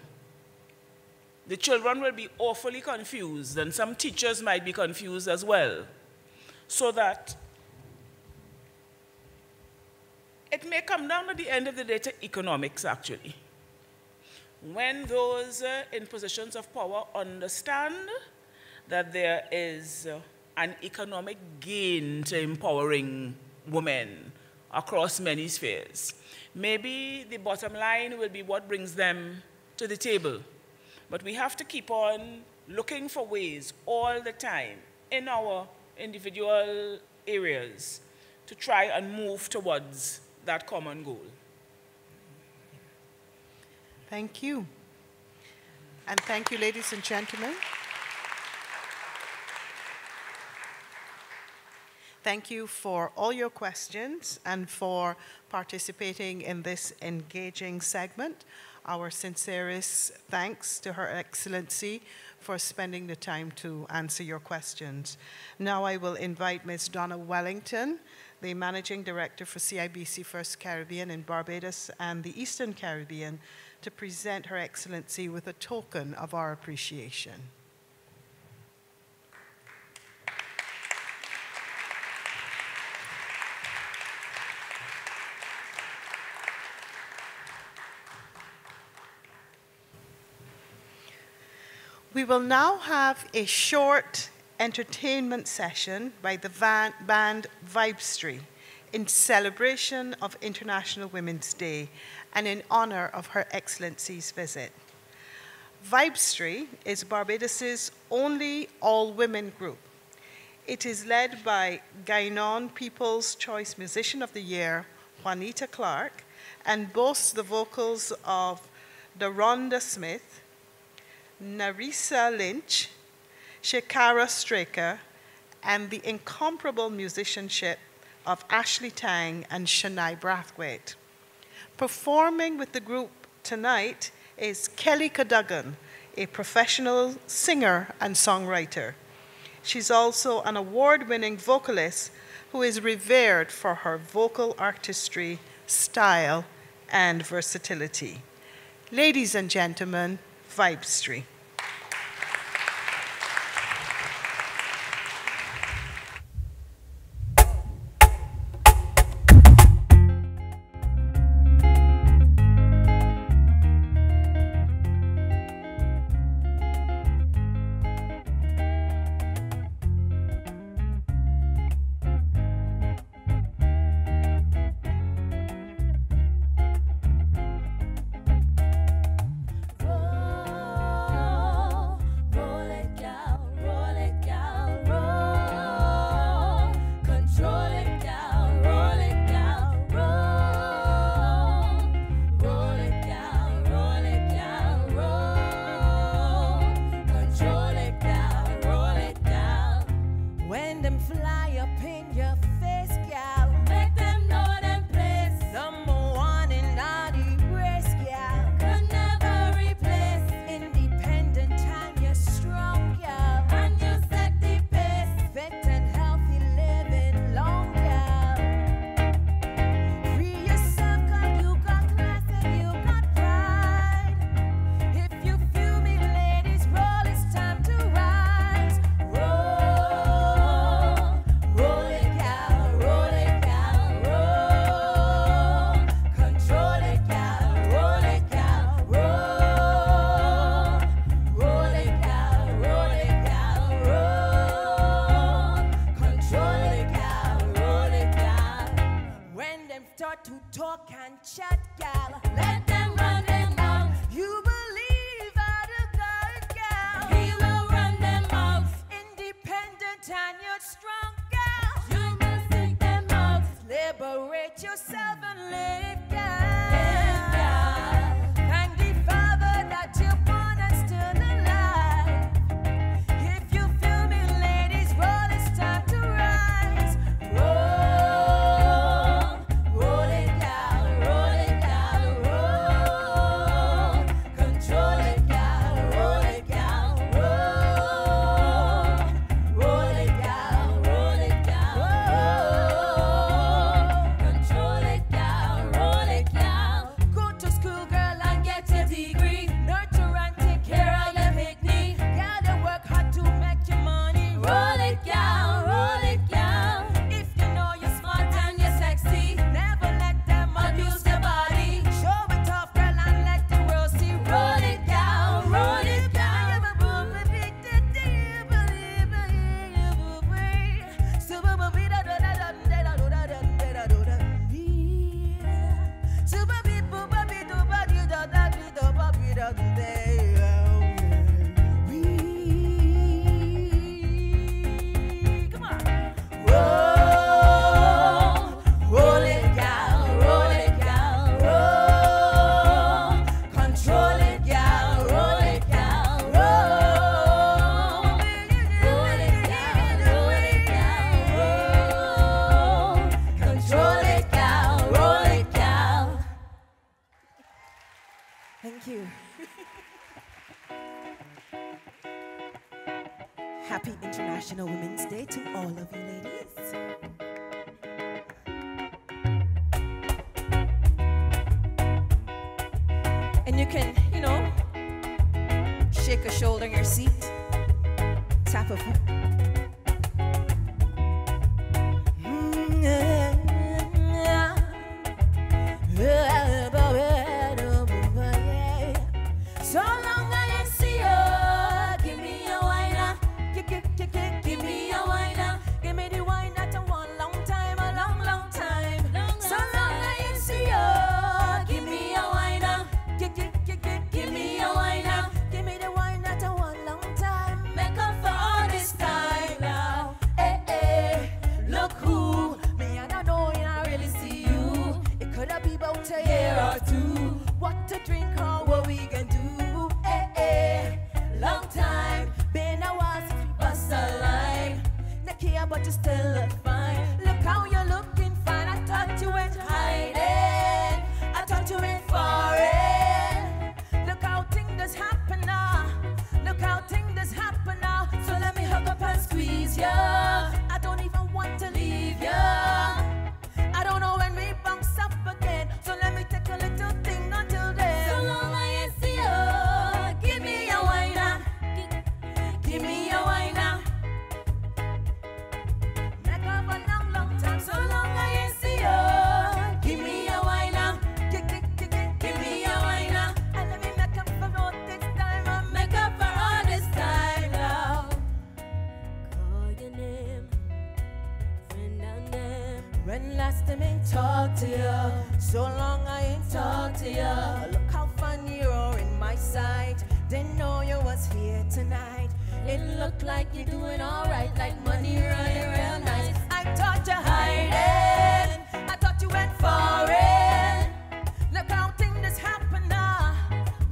The children will be awfully confused, and some teachers might be confused as well. So that it may come down at the end of the day to economics, actually. When those in positions of power understand that there is an economic gain to empowering women across many spheres, maybe the bottom line will be what brings them to the table. But we have to keep on looking for ways all the time in our individual areas to try and move towards that common goal. Thank you. And thank you, ladies and gentlemen. Thank you for all your questions and for participating in this engaging segment. Our sincerest thanks to Her Excellency for spending the time to answer your questions. Now I will invite Ms. Donna Wellington, the Managing Director for CIBC First Caribbean in Barbados and the Eastern Caribbean, to present Her Excellency with a token of our appreciation. We will now have a short entertainment session by the band Vibestry in celebration of International Women's Day and in honor of Her Excellency's visit. Vibestry is Barbados's only all-women group. It is led by Guyana People's Choice Musician of the Year, Juanita Clark, and boasts the vocals of Daronda Smith, Narisa Lynch, Shakara Straker, and the incomparable musicianship of Ashley Tang and Shania Brathwaite. Performing with the group tonight is Kelly Cadogan, a professional singer and songwriter. She's also an award-winning vocalist who is revered for her vocal artistry, style, and versatility. Ladies and gentlemen, Vibestry. Happy International Women's Day to all of you ladies. And you can, you know, shake a shoulder in your seat, tap a foot. So long I see you. but you still look fine. Look how you're looking fine. I thought you went hiding. I thought you went foreign. Look how things happen now. Look how things happen now. So let me hug up and squeeze ya. I don't even want to leave ya. I don't know when we bounce up again. So let me take a little thing until then. So long I ain't see ya. Give me a wine now. Give me a wine now. Make up a long, long time. So long I ain't see ya. Give me a wine now. Give me a wine now. And let me make up for all this time. I make up for all this time now. Call your name, friend and name. When last time I talk to you? So long I ain't talk to you. Look how funny you are in my sight. Didn't know you was here tonight. It looked like you're doing alright, like money running real nice. I thought you hiding. I thought you went foreign. Look how things happen now.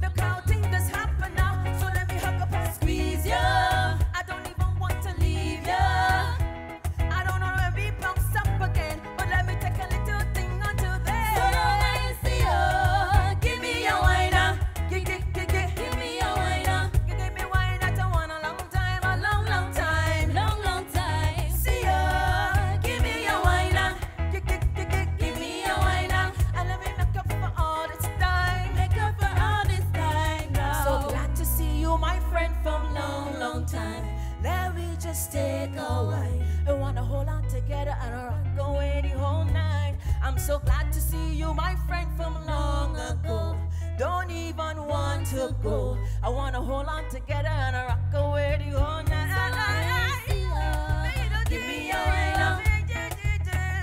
Look how things happen now. So let me hug up and squeeze ya. I don't even want to leave ya. I don't know when we bounce up again, but let me take a little thing until then. So long I ain't see ya. Give me a wine now. Give me a wine now. Give me wine that I want a long time, a long, long time, long, long time. See ya. Give me a wine now. Give me a wine now. And let me make up for all this time. Make up for all this time now. So glad to see you, my friend, from long, long time. Let me just take a wine. I wanna hold on together and rock away the whole night. I'm so glad to see you, my friend, from long ago. Don't even want to go. I wanna hold on together and rock away the whole night. Give me a wine now.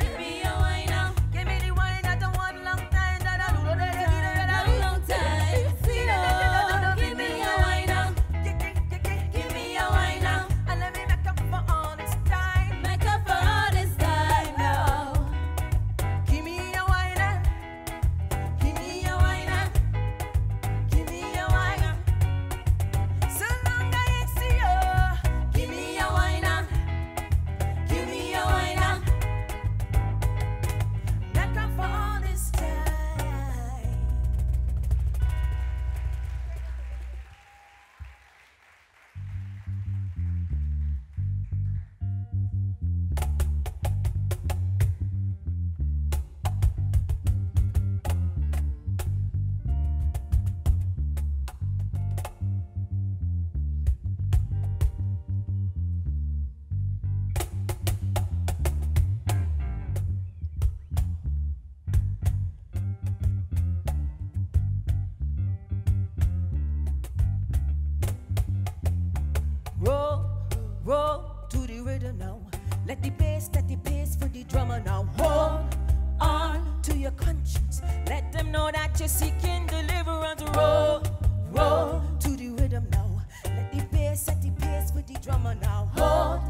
Give me a wine now. Give me the wine that I want long time. That I do long time. See ya. Give me a wine now. Give me a wine now. And let me make up for all this time. Make up for all this time now. Give me a wine now. Give me a wine now. Give me a wine now. So long I ain't see ya. Give me a wine now. Give me a wine now. Make up for all this time. Roll to the rhythm now. Let the bass set the pace for the drummer now. Hold on to your conscience. Let them know that you're seeking deliverance. Roll to the rhythm now. Let the bass set the pace for the drummer now. Hold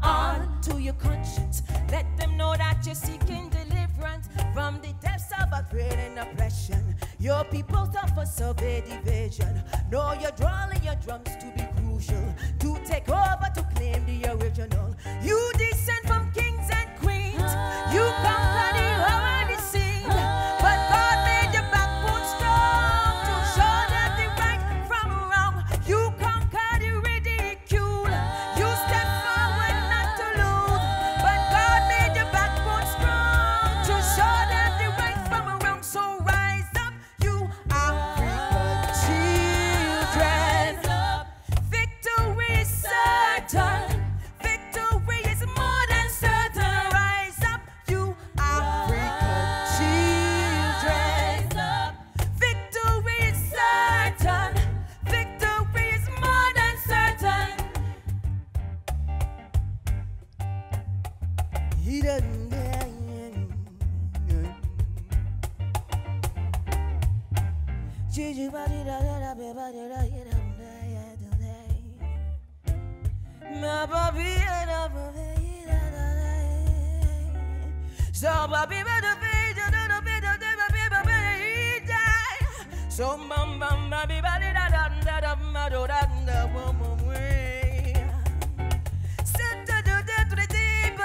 on to your conscience. Let them know that you're seeking deliverance from the depths of a great and oppression. Your people suffer severe division. Know you're drawing your drums to be crucial, to take over, to claim the original. You descend from kings and queens. You conquer the already seen. But God made your backbone strong to show them the right from wrong. You conquer the ridicule. You step forward not to lose. But God made your backbone strong to show them the right from wrong. So rise up, you African children. Victory is certain. Victory is more than certain. Rise up, you African children. Victory is certain. Victory is more than certain. He doesn't so bam bam ba bi ba da da da da ma do da da boom boom way. Set to the deep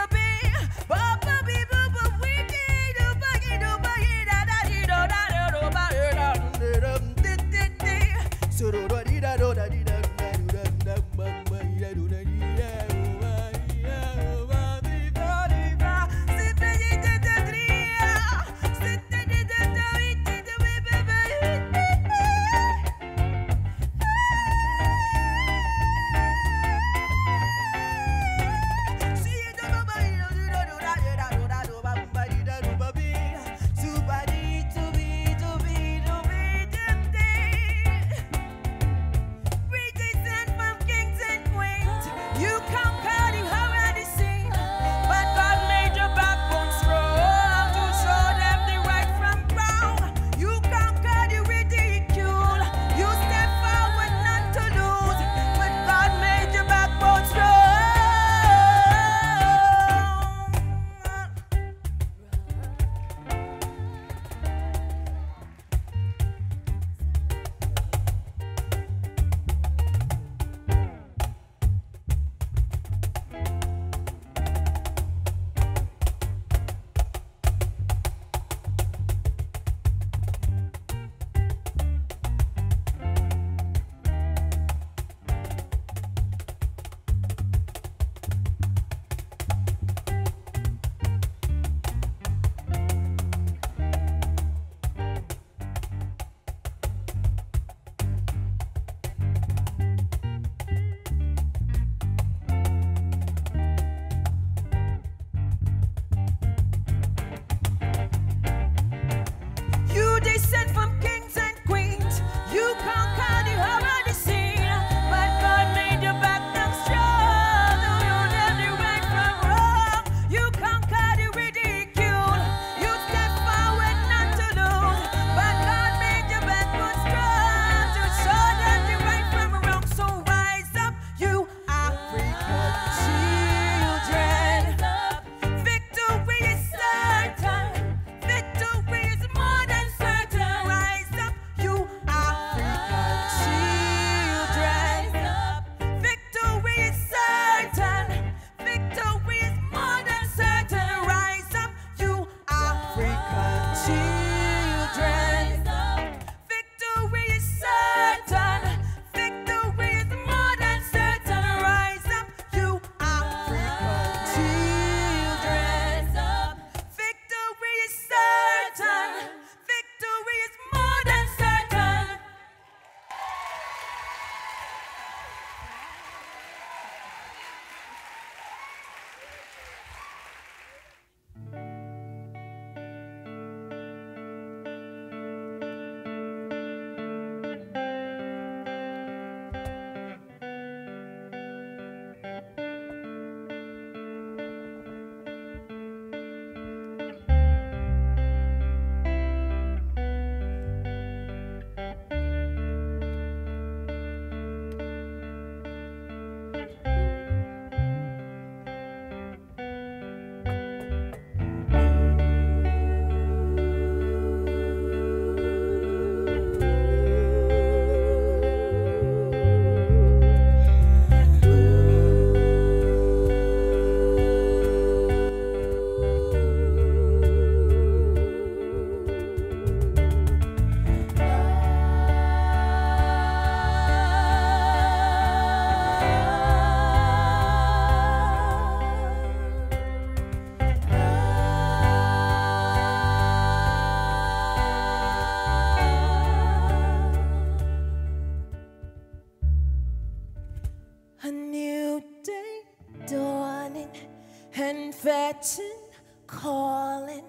and fetching, calling,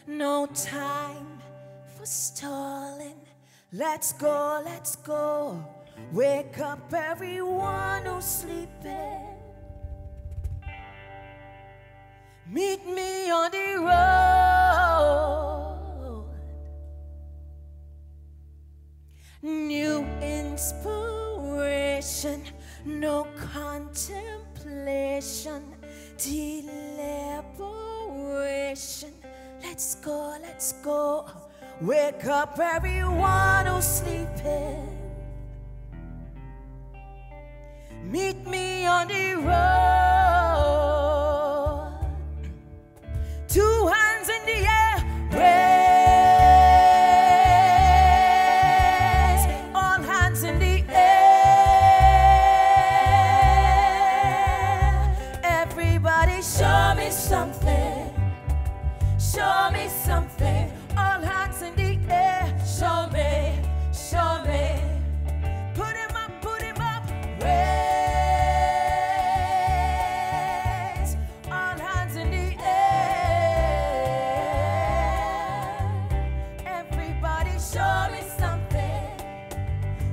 no time for stalling. Let's go, let's go. Wake up everyone who's sleeping. Meet me on the road. New inspiration, no contemplation, deliberation. Let's go, let's go. Wake up everyone who's sleeping. Meet me on the road. Two hands in the air, raise. All hands in the air. Everybody show me something. Show me something. All hands in the air. Show me, show me. Put him up, put him up. Raise. All hands in the air. Everybody show me something.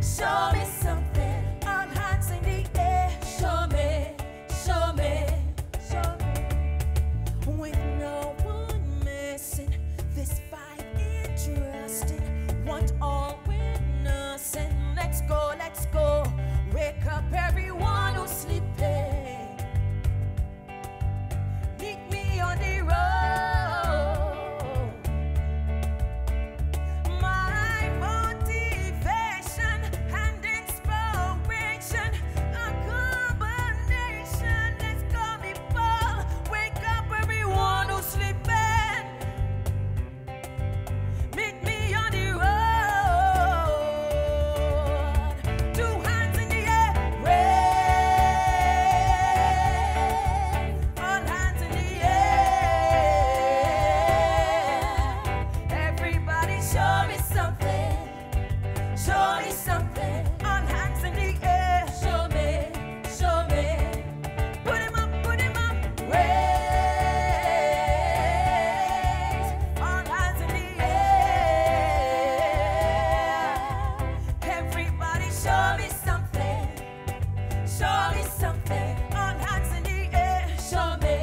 Show me something. All hands in the air. Show me, show me, show me. With no one missing, this fight interesting. Want all witnessing. Let's go, let's go. Wake up everyone who's sleeping. Meet me on the road. My motivation and inspiration, a combination. Let's go, people. Wake up everyone who's sleeping. Meet me on the road. Two hands in the air, raise. All hands in the air. Everybody show me something. Show me something. All hands in the air. Show me, show me. Put him up, put him up. Raise. All hands in the air. Everybody show me something. Show me something. All hands in the air. Show me,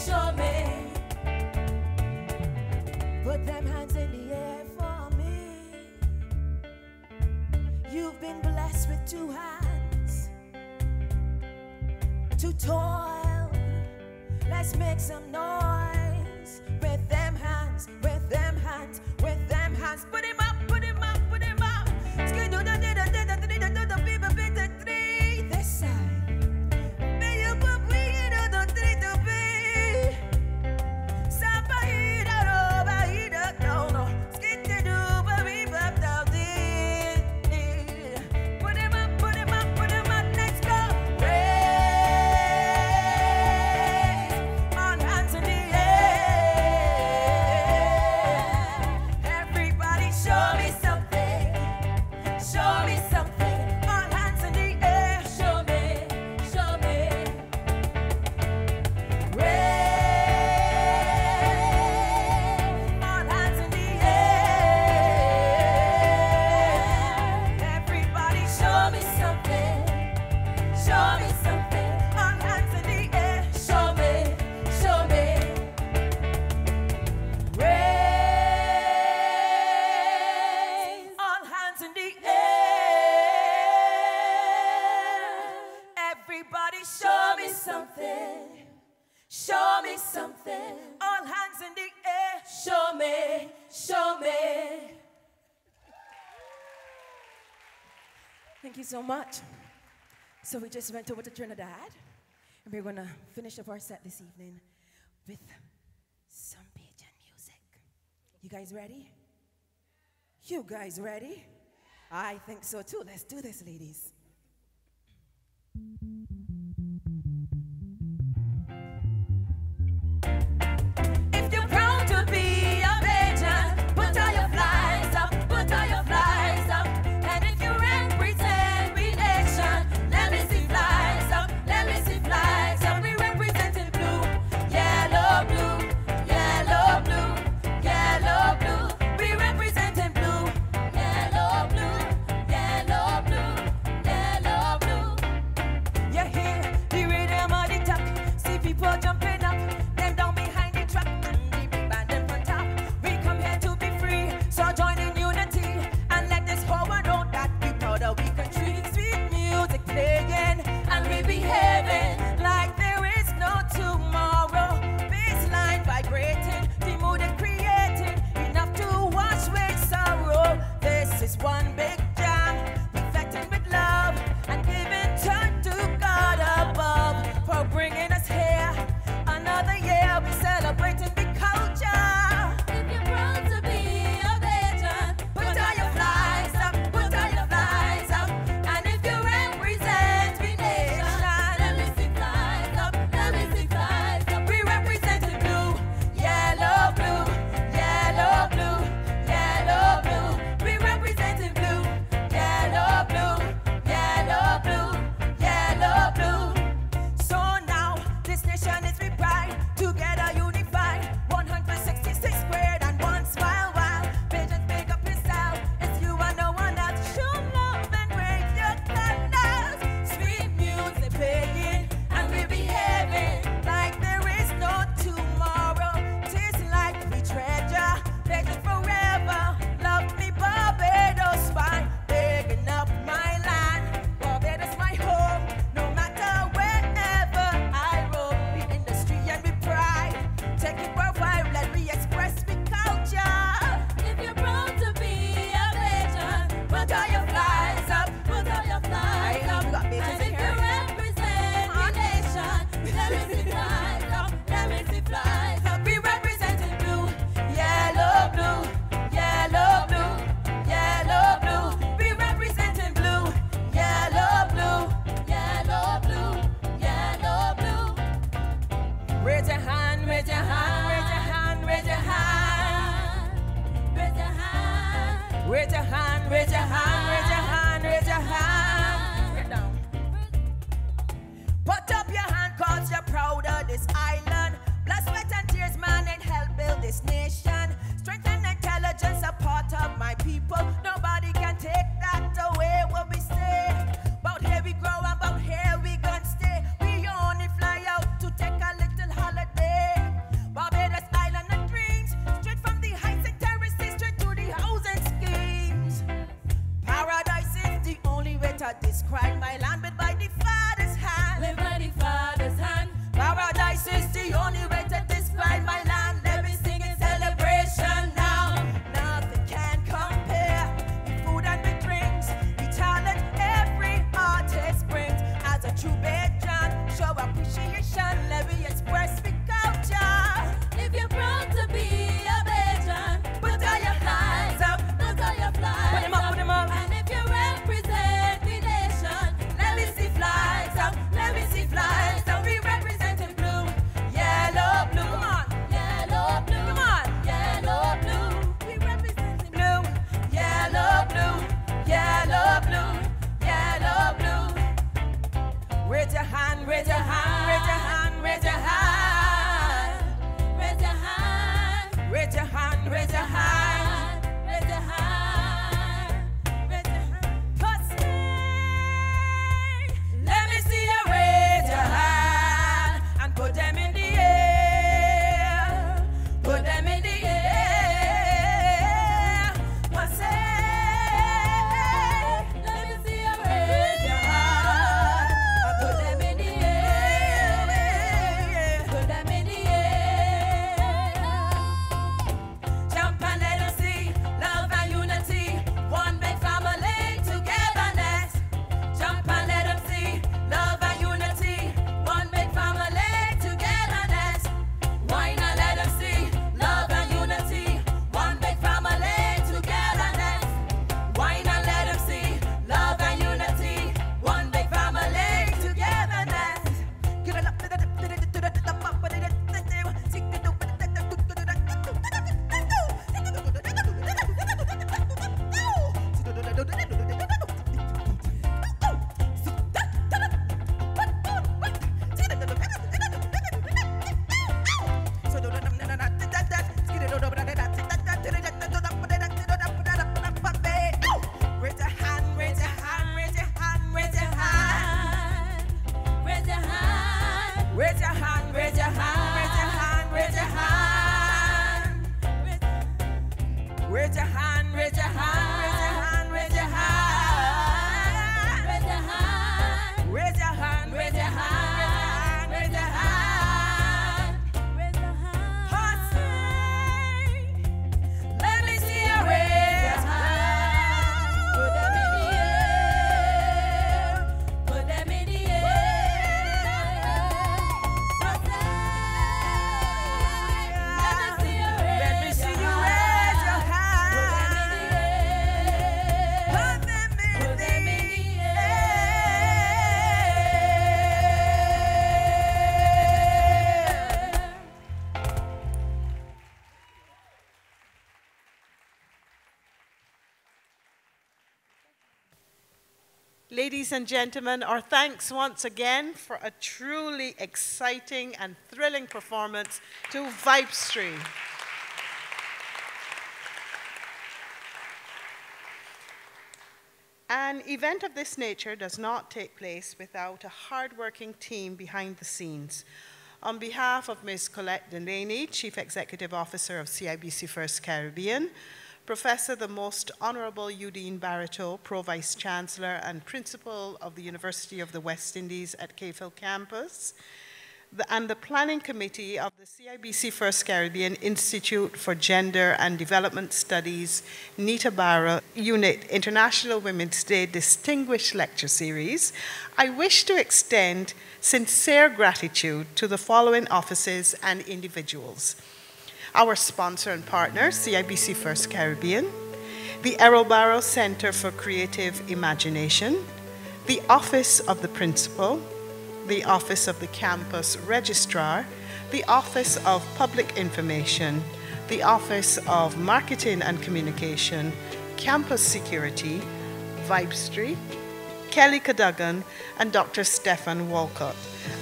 show me. Put them hands in the air for me. You've been blessed with two hands to toil. Let's make some noise with them hands, with them hands, with them hands. Put him up, put him up, put him up. This side. May you put me in the three to be. Sapaida roba ida dono. Skitte duba we bap down there. Put him up, put him up, put him up. Let's go. Raise. All hands in the air. Everybody show me something. Show me something. All hands in the air. Show me, show me. Raise. All hands in the air. Everybody show me something. Show me something. All hands in the air. Show me, show me. Raise. All hands in the air. Everybody show me something. Show me something. All hands in the air. Show me, show me. Thank you so much. So we just went over to Trinidad, and we're going to finish up our set this evening with some Bajan music. You guys ready? You guys ready? I think so too. Let's do this, ladies. If you're proud to be a Bajan, put all your flags up, put all your flags up. And if you represent relation, let me see flags up, let me see flags up. We representing blue, yeah. hand, raise your hand, raise your hand, raise your hand. Raise your hand. Raise your hand, raise your hand, raise your hand, raise your hand. Get down. Put up your hand cause you're proud of this island. Blood, sweat and tears, man, and help build this nation. Strength and intelligence are part of my people. Nobody can take that away when we stay. About here we grow and about here we gon' stay. We only fly out to take a little holiday. Barbados island of dreams, straight from the heights and terraces, straight to the housing schemes. Paradise is the only way to describe my land, but by the Father's hand. Live by the Father's hand. Paradise is the only way to describe my land. Let me sing in celebration now. Nothing can compare. The food and the drinks, the talent every artist brings. As a true Bajan, show appreciation. Let me express the culture. If you're proud to be a Bajan, put all your hands up, put all your flags up. Put them up. And if you represent the nation, let me see flags up, let me see flags up. We representing blue, yellow, blue. Come on, yellow, blue. Come on, yellow, blue. We representing blue, yellow, blue, yellow, blue, yellow, blue. Raise your hand, raise your hand, raise your hand, raise your hand. Raise your hand, raise your hand, raise your hand, raise your hand, raise your hand. Cause let me see you raise your hand and put them in the air. Put them in the air. Cause let me see you raise your hand and put them in the air. Put them in the air. Jump and let them see love and unity. One big family togetherness. Jump and let them see love and unity. One big family togetherness. Why not let them see love and unity? One big family togetherness. Why not let them see love and unity? One big family togetherness. Give it up to the raise your hand, raise your hand, raise your hand, raise your hand. Raise your hand, raise your hand, raise your hand, raise your hand, raise your hand. Raise your hand, raise your hand, raise your hand, raise your hand. Raise your hand, raise your hand, raise your hand, raise your hand, raise your hand. Hustle. Let me see you raise your hand. Put them in the air. Put them in the air. Hustle. Let me see you raise your hand. Put them in the air. Put them in the air. Ladies and gentlemen, our thanks once again for a truly exciting and thrilling performance to Vibe Stream. An event of this nature does not take place without a hard-working team behind the scenes. On behalf of Ms. Colette Delaney, Chief Executive Officer of CIBC First Caribbean, Professor the Most Honorable Eugene Barreto, Pro-Vice Chancellor and Principal of the University of the West Indies at KFIL campus, and the Planning Committee of the CIBC First Caribbean Institute for Gender and Development Studies, Nita Barra Unit International Women's Day Distinguished Lecture Series, I wish to extend sincere gratitude to the following offices and individuals. Our sponsor and partner, CIBC First Caribbean, the Errol Barrow Center for Creative Imagination, the Office of the Principal, the Office of the Campus Registrar, the Office of Public Information, the Office of Marketing and Communication, Campus Security, Vibestry, Kelly Cadogan, and Dr. Stefan Walcott.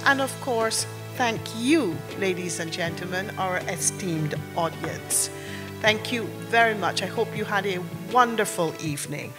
And of course, thank you, ladies and gentlemen, our esteemed audience. Thank you very much. I hope you had a wonderful evening.